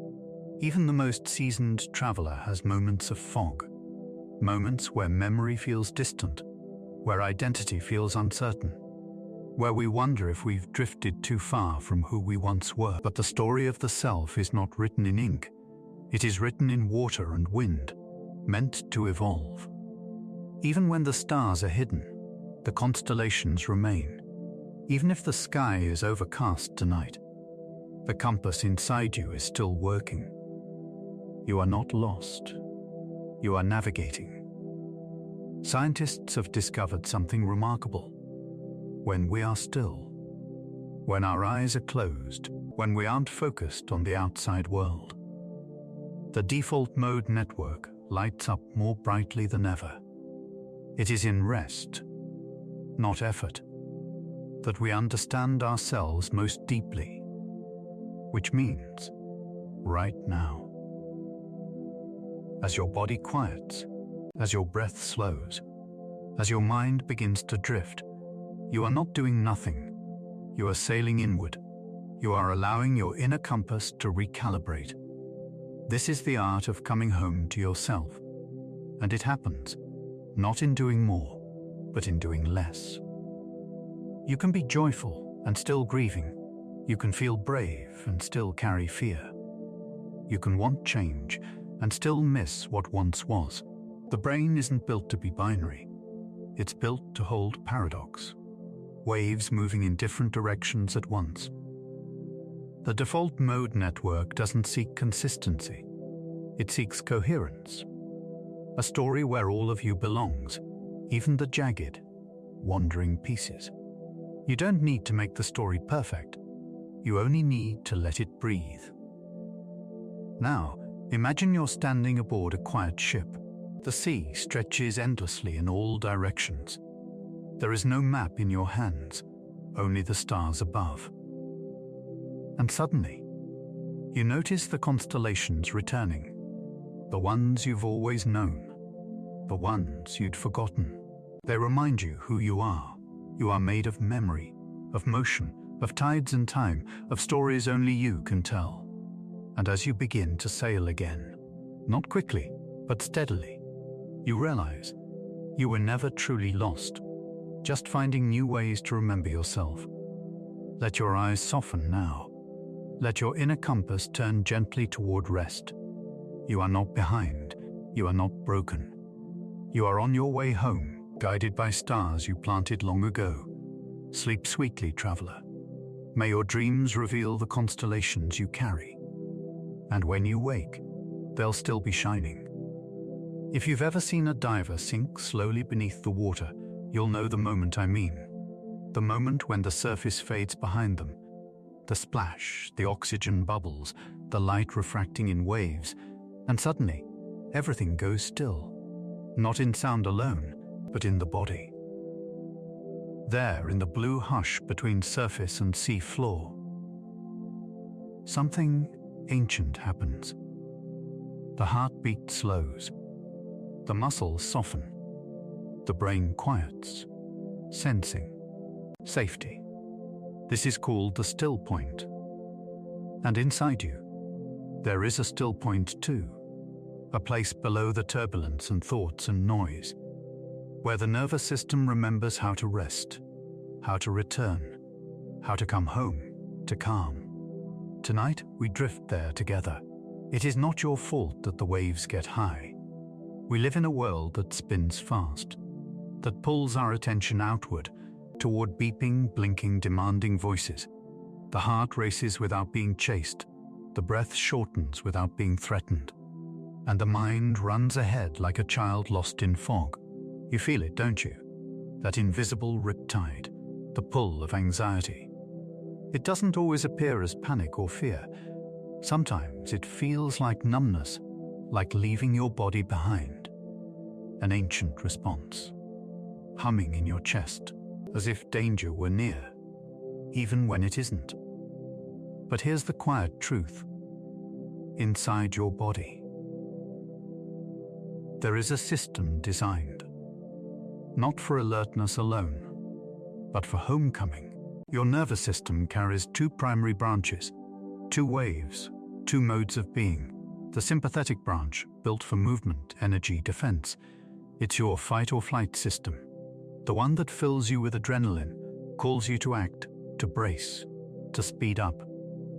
Even the most seasoned traveler has moments of fog. Moments where memory feels distant, where identity feels uncertain, where we wonder if we've drifted too far from who we once were. But the story of the self is not written in ink. It is written in water and wind, meant to evolve. Even when the stars are hidden, the constellations remain. Even if the sky is overcast tonight, the compass inside you is still working. You are not lost. You are navigating. Scientists have discovered something remarkable. When we are still, when our eyes are closed, when we aren't focused on the outside world, the default mode network lights up more brightly than ever. It is in rest, not effort, that we understand ourselves most deeply, which means right now. As your body quiets, as your breath slows, as your mind begins to drift, you are not doing nothing. You are sailing inward. You are allowing your inner compass to recalibrate. This is the art of coming home to yourself. And it happens, not in doing more, but in doing less. You can be joyful and still grieving. You can feel brave and still carry fear. You can want change and still miss what once was. The brain isn't built to be binary. It's built to hold paradox, waves moving in different directions at once. The default mode network doesn't seek consistency. It seeks coherence. A story where all of you belongs, even the jagged, wandering pieces. You don't need to make the story perfect. You only need to let it breathe. Now, imagine you're standing aboard a quiet ship. The sea stretches endlessly in all directions. There is no map in your hands, only the stars above. And suddenly, you notice the constellations returning, the ones you've always known, the ones you'd forgotten. They remind you who you are. You are made of memory, of motion, of tides and time, of stories only you can tell. And as you begin to sail again, not quickly, but steadily, you realize you were never truly lost, just finding new ways to remember yourself. Let your eyes soften now. Let your inner compass turn gently toward rest. You are not behind. You are not broken. You are on your way home, guided by stars you planted long ago. Sleep sweetly, traveler. May your dreams reveal the constellations you carry. And when you wake, they'll still be shining. If you've ever seen a diver sink slowly beneath the water, you'll know the moment I mean. The moment when the surface fades behind them. The splash, the oxygen bubbles, the light refracting in waves, and suddenly, everything goes still. Not in sound alone, but in the body. There, in the blue hush between surface and sea floor, something ancient happens. The heartbeat slows. The muscles soften. The brain quiets, sensing safety. This is called the still point. And inside you, there is a still point too, a place below the turbulence and thoughts and noise, where the nervous system remembers how to rest, how to return, how to come home, to calm. Tonight, we drift there together. It is not your fault that the waves get high. We live in a world that spins fast, that pulls our attention outward, toward beeping, blinking, demanding voices. The heart races without being chased, the breath shortens without being threatened, and the mind runs ahead like a child lost in fog. You feel it, don't you? That invisible riptide, the pull of anxiety. It doesn't always appear as panic or fear. Sometimes it feels like numbness, like leaving your body behind. An ancient response, humming in your chest, as if danger were near, even when it isn't. But here's the quiet truth. Inside your body, there is a system designed. not for alertness alone, but for homecoming. Your nervous system carries two primary branches, two waves, two modes of being. The sympathetic branch, built for movement, energy, defense. It's your fight or flight system. The one that fills you with adrenaline, calls you to act, to brace, to speed up.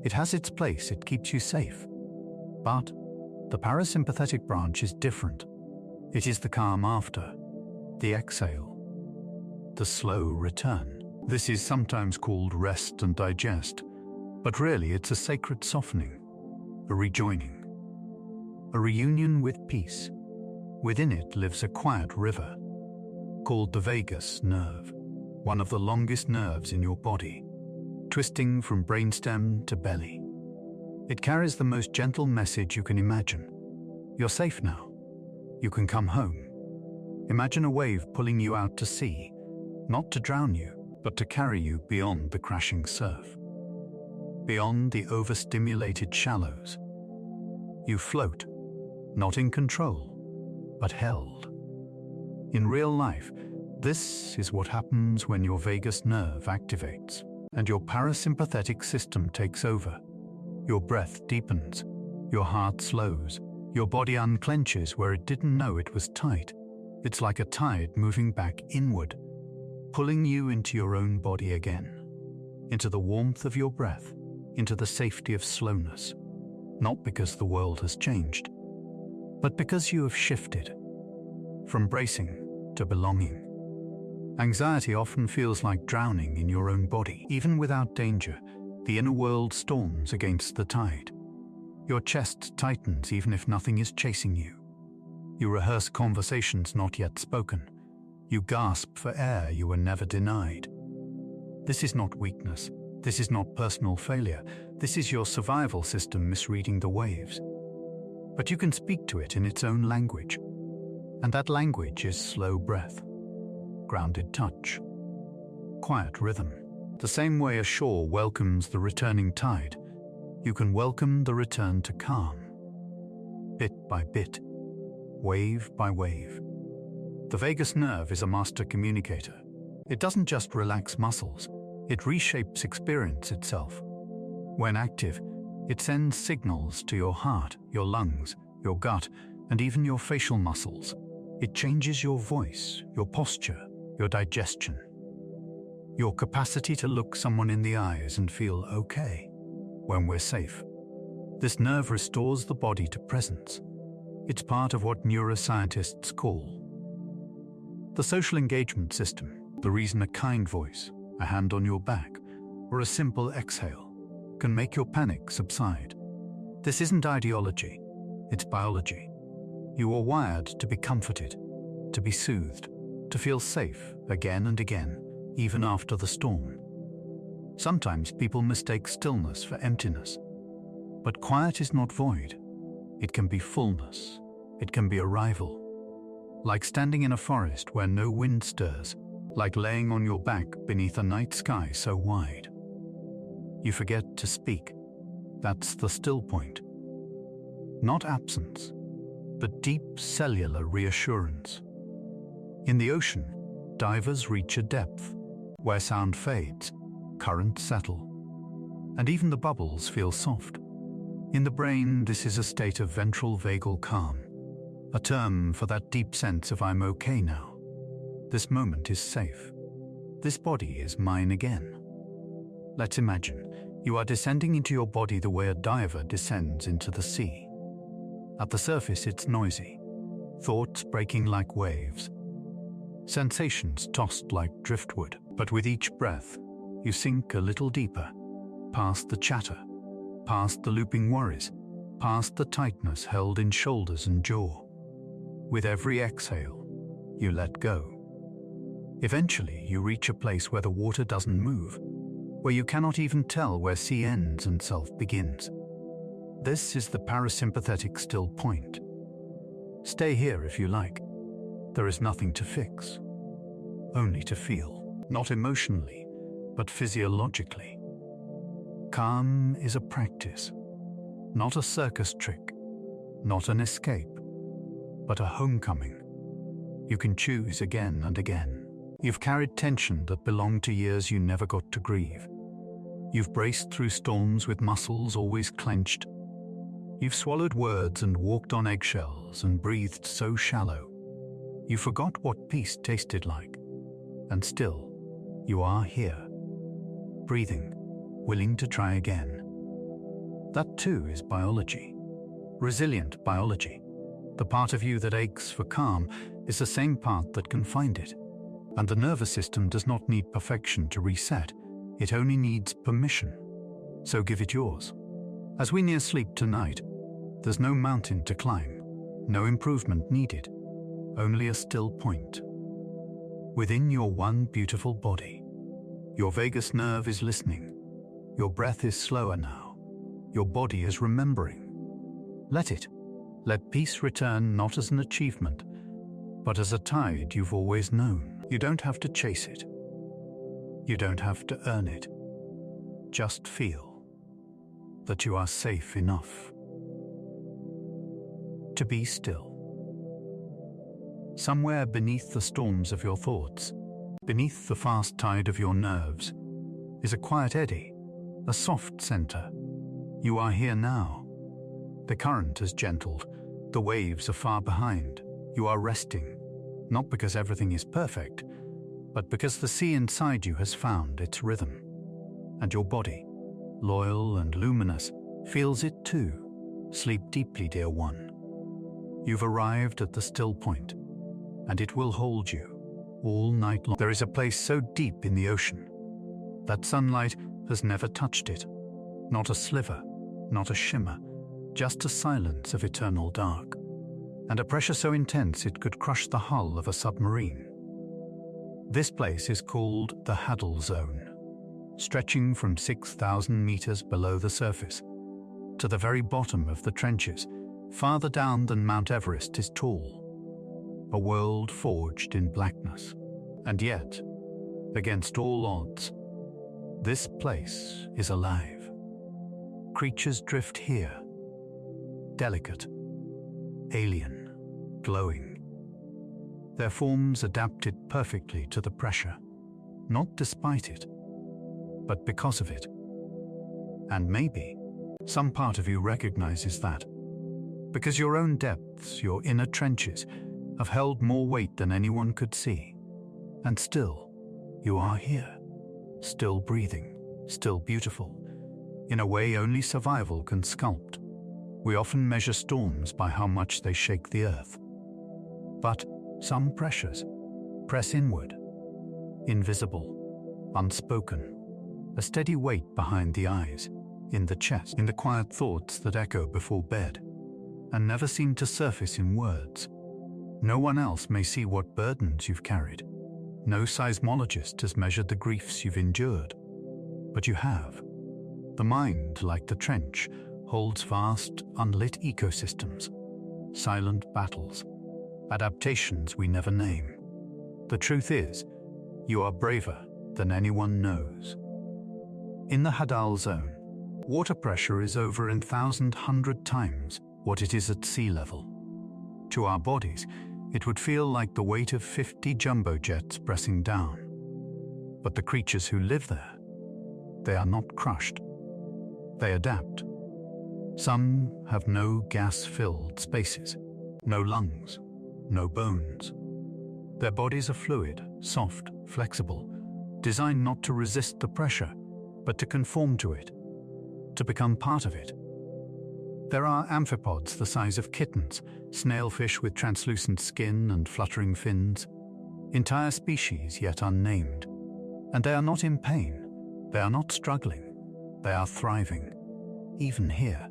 It has its place, it keeps you safe. But the parasympathetic branch is different. It is the calm after, the exhale, the slow return. This is sometimes called rest and digest, but really it's a sacred softening, a rejoining, a reunion with peace. Within it lives a quiet river, called the vagus nerve, one of the longest nerves in your body, twisting from brainstem to belly. It carries the most gentle message you can imagine. You're safe now. You can come home. Imagine a wave pulling you out to sea, not to drown you, but to carry you beyond the crashing surf, beyond the overstimulated shallows. You float, not in control, but held. In real life, this is what happens when your vagus nerve activates and your parasympathetic system takes over. Your breath deepens, your heart slows, your body unclenches where it didn't know it was tight. It's like a tide moving back inward, pulling you into your own body again, into the warmth of your breath, into the safety of slowness, not because the world has changed, but because you have shifted from bracing to belonging. Anxiety often feels like drowning in your own body. Even without danger, the inner world storms against the tide. Your chest tightens even if nothing is chasing you. You rehearse conversations not yet spoken. You gasp for air you were never denied. This is not weakness. This is not personal failure. This is your survival system misreading the waves. But you can speak to it in its own language. And that language is slow breath, grounded touch, quiet rhythm. The same way a shore welcomes the returning tide, you can welcome the return to calm. Bit by bit, wave by wave. The vagus nerve is a master communicator. It doesn't just relax muscles, it reshapes experience itself. When active, it sends signals to your heart, your lungs, your gut, and even your facial muscles. It changes your voice, your posture, your digestion, your capacity to look someone in the eyes and feel okay when we're safe. This nerve restores the body to presence. It's part of what neuroscientists call the social engagement system. The reason a kind voice, a hand on your back, or a simple exhale can make your panic subside. This isn't ideology, it's biology. You are wired to be comforted, to be soothed, to feel safe again and again, even after the storm. Sometimes people mistake stillness for emptiness. But quiet is not void. It can be fullness. It can be arrival. Like standing in a forest where no wind stirs, like laying on your back beneath a night sky so wide. You forget to speak. That's the still point. Not absence, but deep cellular reassurance. In the ocean, divers reach a depth where sound fades, currents settle, and even the bubbles feel soft. In the brain, this is a state of ventral vagal calm, a term for that deep sense of I'm okay now. This moment is safe. This body is mine again. Let's imagine you are descending into your body the way a diver descends into the sea. At the surface, it's noisy, thoughts breaking like waves, sensations tossed like driftwood. But with each breath, you sink a little deeper, past the chatter, past the looping worries, past the tightness held in shoulders and jaw. With every exhale, you let go. Eventually, you reach a place where the water doesn't move, where you cannot even tell where sea ends and self begins. This is the parasympathetic still point. Stay here if you like. There is nothing to fix, only to feel. Not emotionally, but physiologically. Calm is a practice, not a circus trick, not an escape, but a homecoming. You can choose again and again. You've carried tension that belonged to years you never got to grieve. You've braced through storms with muscles always clenched. You've swallowed words and walked on eggshells and breathed so shallow. You forgot what peace tasted like. And still, you are here, breathing, willing to try again. That too is biology. Resilient biology. The part of you that aches for calm is the same part that can find it. And the nervous system does not need perfection to reset. It only needs permission. So give it yours. As we near sleep tonight, there's no mountain to climb, no improvement needed, only a still point. Within your one beautiful body, your vagus nerve is listening. Your breath is slower now. Your body is remembering. Let it. Let peace return not as an achievement, but as a tide you've always known. You don't have to chase it. You don't have to earn it. Just feel that you are safe enough to be still. Somewhere beneath the storms of your thoughts, beneath the fast tide of your nerves, is a quiet eddy, a soft center. You are here now. The current has gentled. The waves are far behind. You are resting, not because everything is perfect, but because the sea inside you has found its rhythm. And your body, loyal and luminous, feels it too. Sleep deeply, dear one. You've arrived at the still point, and it will hold you all night long. There is a place so deep in the ocean that sunlight has never touched it. Not a sliver, not a shimmer, just a silence of eternal dark, and a pressure so intense it could crush the hull of a submarine. This place is called the Hadal Zone, stretching from 6,000 meters below the surface to the very bottom of the trenches, farther down than Mount Everest is tall. A world forged in blackness. And yet, against all odds, this place is alive. Creatures drift here, delicate, alien, glowing. Their forms adapted perfectly to the pressure, not despite it, but because of it. And maybe some part of you recognizes that, because your own depths, your inner trenches, have held more weight than anyone could see. And still, you are here, still breathing, still beautiful, in a way only survival can sculpt. We often measure storms by how much they shake the earth. But some pressures press inward, invisible, unspoken, a steady weight behind the eyes, in the chest, in the quiet thoughts that echo before bed, and never seem to surface in words. No one else may see what burdens you've carried. No seismologist has measured the griefs you've endured. But you have. The mind, like the trench, holds vast, unlit ecosystems, silent battles, adaptations we never name. The truth is, you are braver than anyone knows. In the Hadal Zone, water pressure is over 1,100 times what it is at sea level. To our bodies, it would feel like the weight of 50 jumbo jets pressing down. But the creatures who live there, they are not crushed. They adapt. Some have no gas-filled spaces, no lungs, no bones. Their bodies are fluid, soft, flexible, designed not to resist the pressure, but to conform to it, to become part of it. There are amphipods the size of kittens, snailfish with translucent skin and fluttering fins, entire species yet unnamed. And they are not in pain, they are not struggling, they are thriving, even here,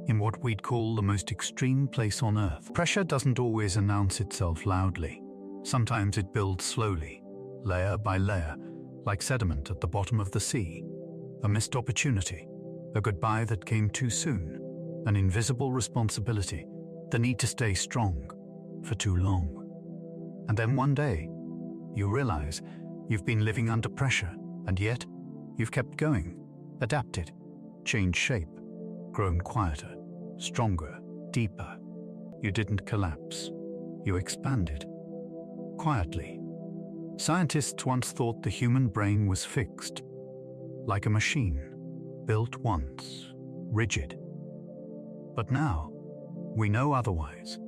in what we'd call the most extreme place on Earth. Pressure doesn't always announce itself loudly. Sometimes it builds slowly, layer by layer, like sediment at the bottom of the sea. A missed opportunity, a goodbye that came too soon, an invisible responsibility, the need to stay strong for too long. And then one day, you realize you've been living under pressure, and yet you've kept going, adapted, changed shape, grown quieter, stronger, deeper. You didn't collapse. You expanded. quietly. Scientists once thought the human brain was fixed, like a machine, built once, rigid. But now, we know otherwise.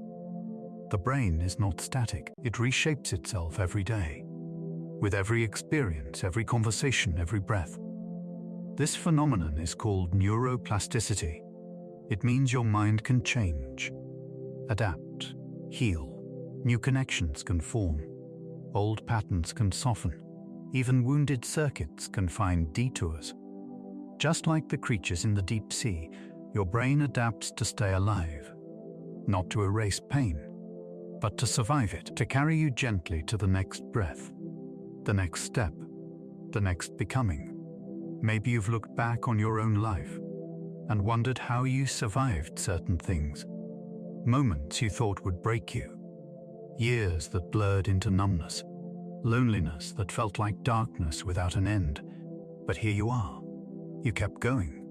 The brain is not static. It reshapes itself every day, with every experience, every conversation, every breath. This phenomenon is called neuroplasticity. It means your mind can change, adapt, heal. New connections can form. Old patterns can soften. Even wounded circuits can find detours. Just like the creatures in the deep sea, your brain adapts to stay alive, not to erase pain, but to survive it, to carry you gently to the next breath, the next step, the next becoming. Maybe you've looked back on your own life and wondered how you survived certain things, moments you thought would break you, years that blurred into numbness, loneliness that felt like darkness without an end. But here you are. You kept going.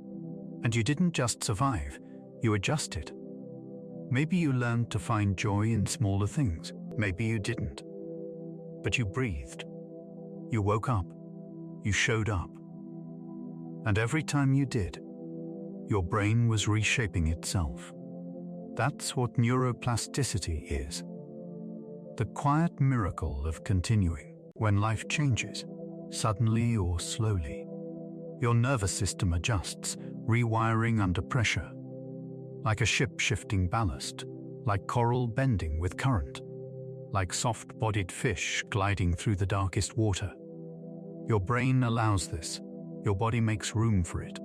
And you didn't just survive, you adjusted. Maybe you learned to find joy in smaller things. Maybe you didn't. But you breathed. You woke up. You showed up. And every time you did, your brain was reshaping itself. That's what neuroplasticity is. The quiet miracle of continuing. When life changes, suddenly or slowly, your nervous system adjusts, rewiring under pressure. Like a ship shifting ballast, like coral bending with current, like soft-bodied fish gliding through the darkest water. Your brain allows this. Your body makes room for it.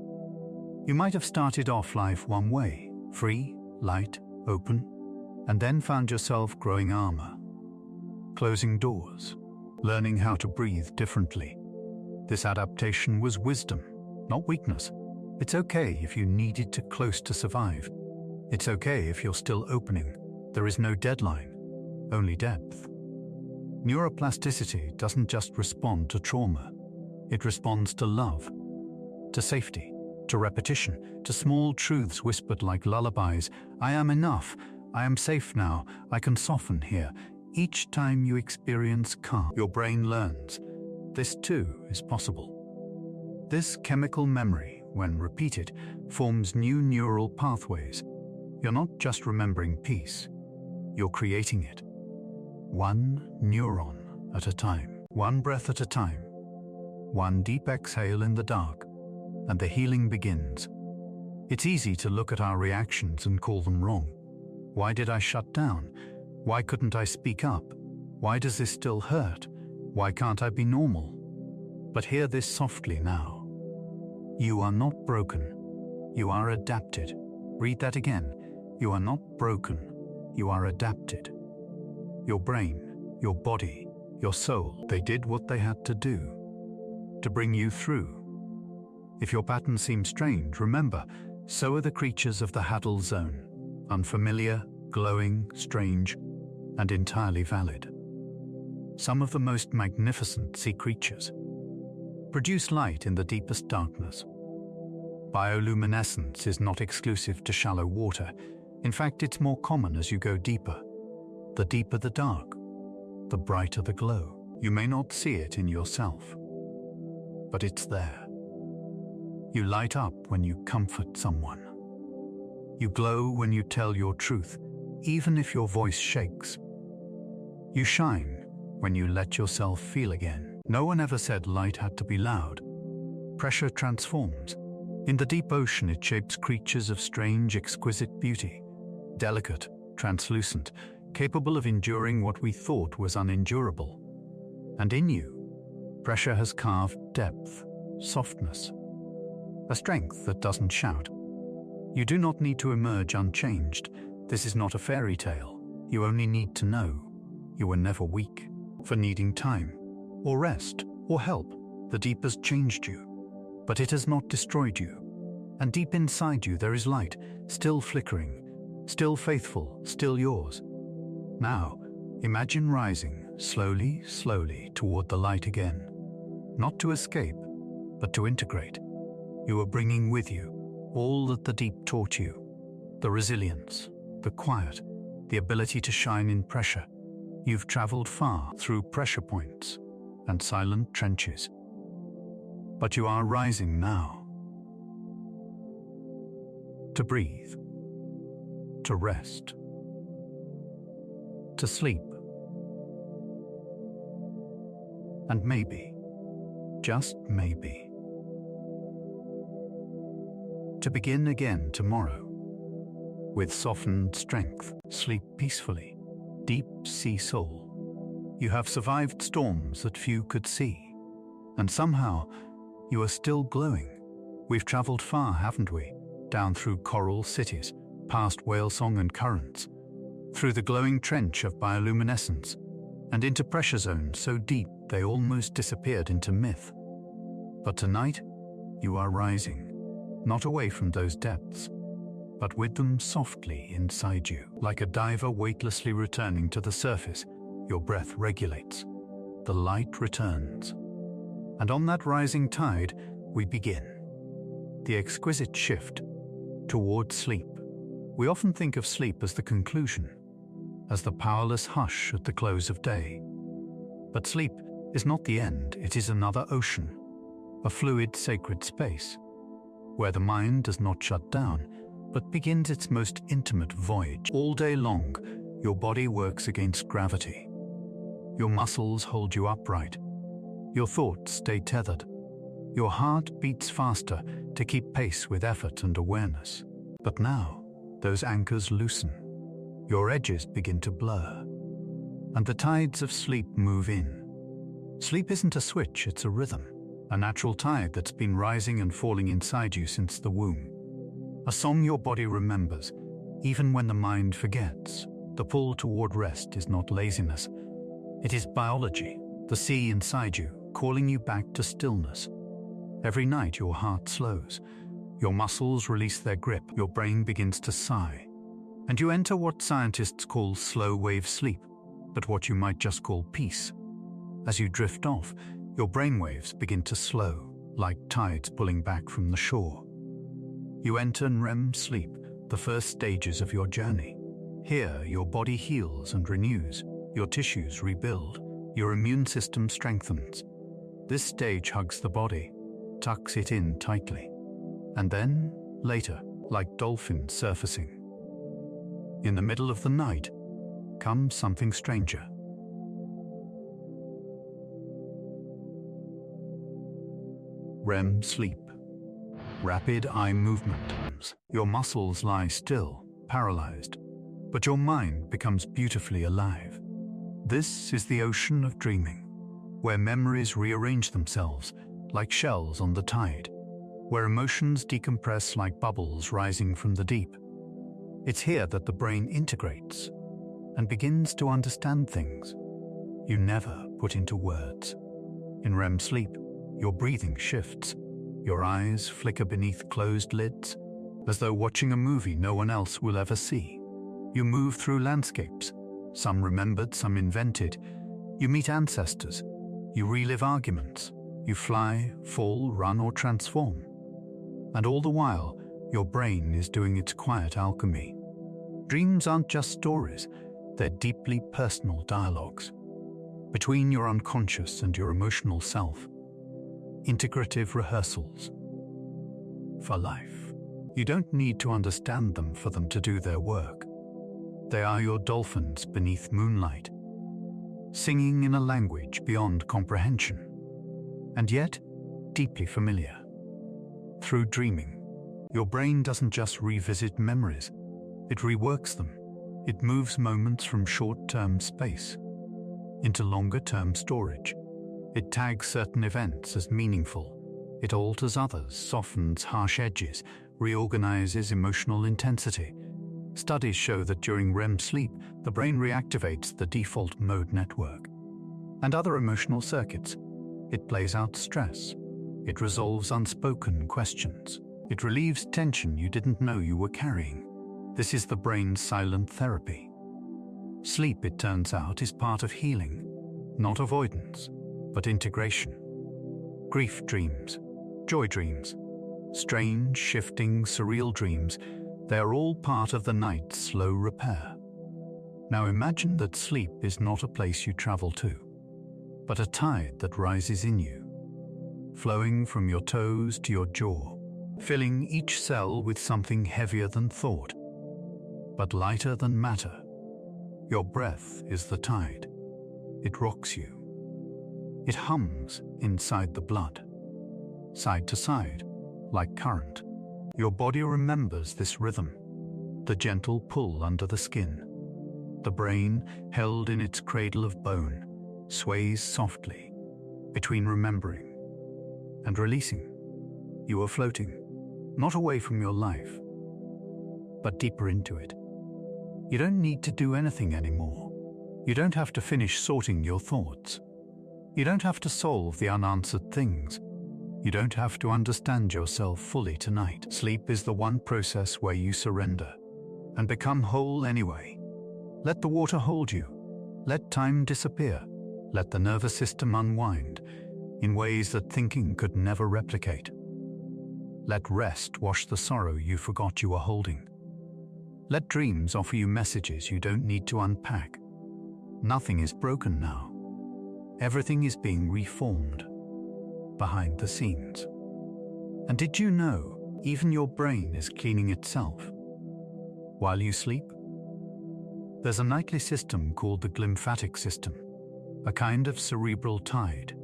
You might have started off life one way, free, light, open, and then found yourself growing armor, closing doors, learning how to breathe differently. This adaptation was wisdom, not weakness. It's okay if you needed to close to survive. It's okay if you're still opening. There is no deadline, only depth. Neuroplasticity doesn't just respond to trauma. It responds to love, to safety, to repetition, to small truths whispered like lullabies. I am enough. I am safe now. I can soften here. Each time you experience calm, your brain learns. This too is possible. This chemical memory, when repeated, forms new neural pathways. You're not just remembering peace, you're creating it. One neuron at a time, one breath at a time, one deep exhale in the dark, and the healing begins. It's easy to look at our reactions and call them wrong. Why did I shut down? Why couldn't I speak up? Why does this still hurt? Why can't I be normal? But hear this softly now. You are not broken. You are adapted. Read that again. You are not broken. You are adapted. Your brain, your body, your soul, they did what they had to do to bring you through. If your pattern seems strange, remember, so are the creatures of the Haddle Zone. Unfamiliar, glowing, strange, and entirely valid. Some of the most magnificent sea creatures produce light in the deepest darkness. Bioluminescence is not exclusive to shallow water. In fact, it's more common as you go deeper. The deeper the dark, the brighter the glow. You may not see it in yourself, but it's there. You light up when you comfort someone. You glow when you tell your truth, even if your voice shakes. You shine when you let yourself feel again. No one ever said light had to be loud. Pressure transforms. In the deep ocean, it shapes creatures of strange, exquisite beauty, delicate, translucent, capable of enduring what we thought was unendurable. And in you, pressure has carved depth, softness, a strength that doesn't shout. You do not need to emerge unchanged. This is not a fairy tale. You only need to know you were never weak. For needing time, or rest, or help, the deep has changed you, but it has not destroyed you. And deep inside you there is light, still flickering, still faithful, still yours. Now, imagine rising, slowly, slowly, toward the light again. Not to escape, but to integrate. You are bringing with you all that the deep taught you. The resilience, the quiet, the ability to shine in pressure. You've traveled far through pressure points and silent trenches. But you are rising now. To breathe. To rest. To sleep. And maybe, just maybe, to begin again tomorrow. With softened strength, sleep peacefully, deep sea soul. You have survived storms that few could see, and somehow you are still glowing. We've traveled far, haven't we? Down through coral cities, past whale song and currents, through the glowing trench of bioluminescence, and into pressure zones so deep they almost disappeared into myth. But tonight, you are rising, not away from those depths, but with them softly inside you. Like a diver weightlessly returning to the surface, your breath regulates, the light returns. And on that rising tide, we begin. The exquisite shift towards sleep. We often think of sleep as the conclusion, as the powerless hush at the close of day. But sleep is not the end, it is another ocean, a fluid sacred space, where the mind does not shut down, but begins its most intimate voyage. All day long, your body works against gravity. Your muscles hold you upright. Your thoughts stay tethered. Your heart beats faster to keep pace with effort and awareness. But now, those anchors loosen. Your edges begin to blur, and the tides of sleep move in. Sleep isn't a switch, it's a rhythm, a natural tide that's been rising and falling inside you since the womb. A song your body remembers, even when the mind forgets. The pull toward rest is not laziness. It is biology, the sea inside you, calling you back to stillness. Every night your heart slows, your muscles release their grip, your brain begins to sigh, and you enter what scientists call slow wave sleep, but what you might just call peace. As you drift off, your brainwaves begin to slow, like tides pulling back from the shore. You enter REM sleep, the first stages of your journey. Here, your body heals and renews, your tissues rebuild, your immune system strengthens. This stage hugs the body, tucks it in tightly, and then, later, like dolphins surfacing. In the middle of the night, comes something stranger. REM sleep. Rapid eye movement. Your muscles lie still, paralyzed, but your mind becomes beautifully alive. This is the ocean of dreaming, where memories rearrange themselves like shells on the tide, where emotions decompress like bubbles rising from the deep. It's here that the brain integrates and begins to understand things you never put into words. In REM sleep, your breathing shifts. Your eyes flicker beneath closed lids, as though watching a movie no one else will ever see. You move through landscapes, some remembered, some invented. You meet ancestors. You relive arguments. You fly, fall, run, or transform. And all the while, your brain is doing its quiet alchemy. Dreams aren't just stories, they're deeply personal dialogues between your unconscious and your emotional self. Integrative rehearsals for life. You don't need to understand them for them to do their work. They are your dolphins beneath moonlight, singing in a language beyond comprehension, and yet deeply familiar. Through dreaming, your brain doesn't just revisit memories, it reworks them. It moves moments from short-term space into longer-term storage. It tags certain events as meaningful. It alters others, softens harsh edges, reorganizes emotional intensity. Studies show that during REM sleep, the brain reactivates the default mode network and other emotional circuits. It plays out stress. It resolves unspoken questions. It relieves tension you didn't know you were carrying. This is the brain's silent therapy. Sleep, it turns out, is part of healing, not avoidance, but integration. Grief dreams, joy dreams, strange, shifting, surreal dreams, they are all part of the night's slow repair. Now imagine that sleep is not a place you travel to, but a tide that rises in you, flowing from your toes to your jaw, filling each cell with something heavier than thought, but lighter than matter. Your breath is the tide. It rocks you. It hums inside the blood, side to side, like current. Your body remembers this rhythm, the gentle pull under the skin. The brain, held in its cradle of bone, sways softly between remembering and releasing. You are floating, not away from your life, but deeper into it. You don't need to do anything anymore. You don't have to finish sorting your thoughts. You don't have to solve the unanswered things. You don't have to understand yourself fully tonight. Sleep is the one process where you surrender and become whole anyway. Let the water hold you. Let time disappear. Let the nervous system unwind in ways that thinking could never replicate. Let rest wash the sorrow you forgot you were holding. Let dreams offer you messages you don't need to unpack. Nothing is broken now. Everything is being reformed behind the scenes. And did you know even your brain is cleaning itself while you sleep? There's a nightly system called the glymphatic system, a kind of cerebral tide.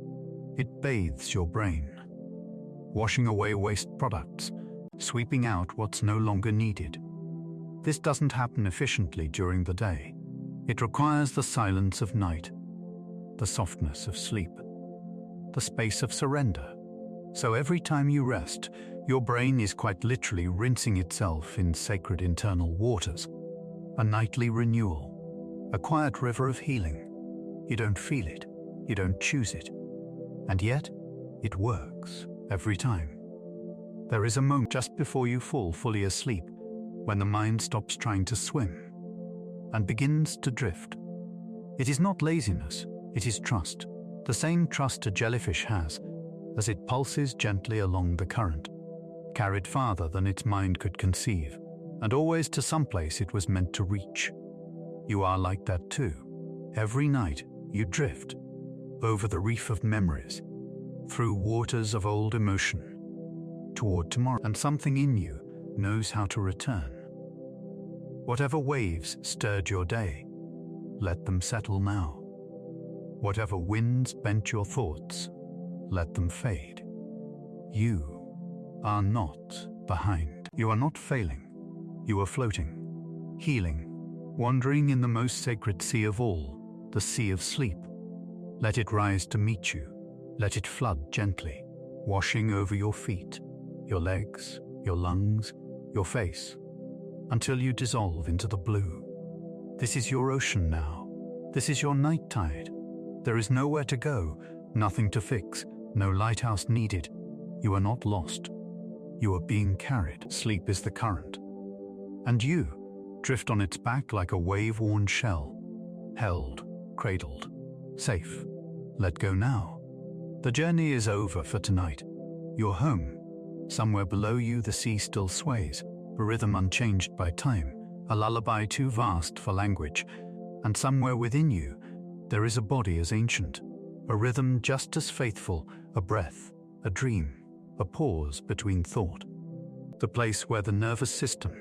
It bathes your brain, washing away waste products, sweeping out what's no longer needed. This doesn't happen efficiently during the day. It requires the silence of night, the softness of sleep, the space of surrender. So every time you rest, your brain is quite literally rinsing itself in sacred internal waters. A nightly renewal, a quiet river of healing. You don't feel it, you don't choose it, and yet it works every time. There is a moment just before you fall fully asleep when the mind stops trying to swim and begins to drift. It is not laziness, it is trust, the same trust a jellyfish has as it pulses gently along the current, carried farther than its mind could conceive, and always to some place it was meant to reach. You are like that too. Every night you drift over the reef of memories, through waters of old emotion, toward tomorrow, and something in you knows how to return. Whatever waves stirred your day, let them settle now. Whatever winds bent your thoughts, let them fade. You are not behind. You are not failing. You are floating, healing, wandering in the most sacred sea of all, the sea of sleep. Let it rise to meet you. Let it flood gently, washing over your feet, your legs, your lungs, your face, until you dissolve into the blue. This is your ocean now. This is your night tide. There is nowhere to go, nothing to fix, no lighthouse needed. You are not lost. You are being carried. Sleep is the current. And you drift on its back like a wave-worn shell, held, cradled, safe. Let go now. The journey is over for tonight. You're home. Somewhere below you the sea still sways, a rhythm unchanged by time, a lullaby too vast for language. And somewhere within you there is a body as ancient, a rhythm just as faithful, a breath, a dream, a pause between thought. The place where the nervous system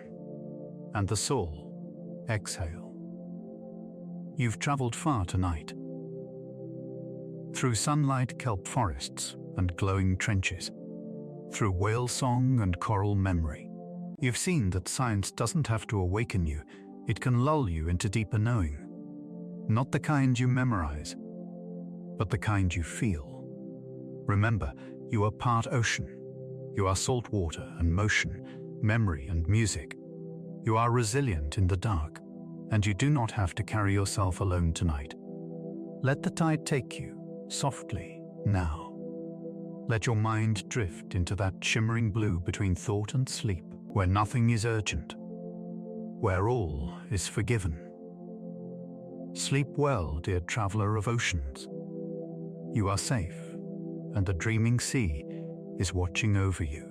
and the soul exhale. You've traveled far tonight, through sunlight kelp forests and glowing trenches, through whale song and coral memory. You've seen that science doesn't have to awaken you, it can lull you into deeper knowing. Not the kind you memorize, but the kind you feel. Remember, you are part ocean. You are salt water and motion, memory and music. You are resilient in the dark, and you do not have to carry yourself alone tonight. Let the tide take you, softly, now. Let your mind drift into that shimmering blue between thought and sleep, where nothing is urgent, where all is forgiven. Sleep well, dear traveler of oceans. You are safe, and the dreaming sea is watching over you.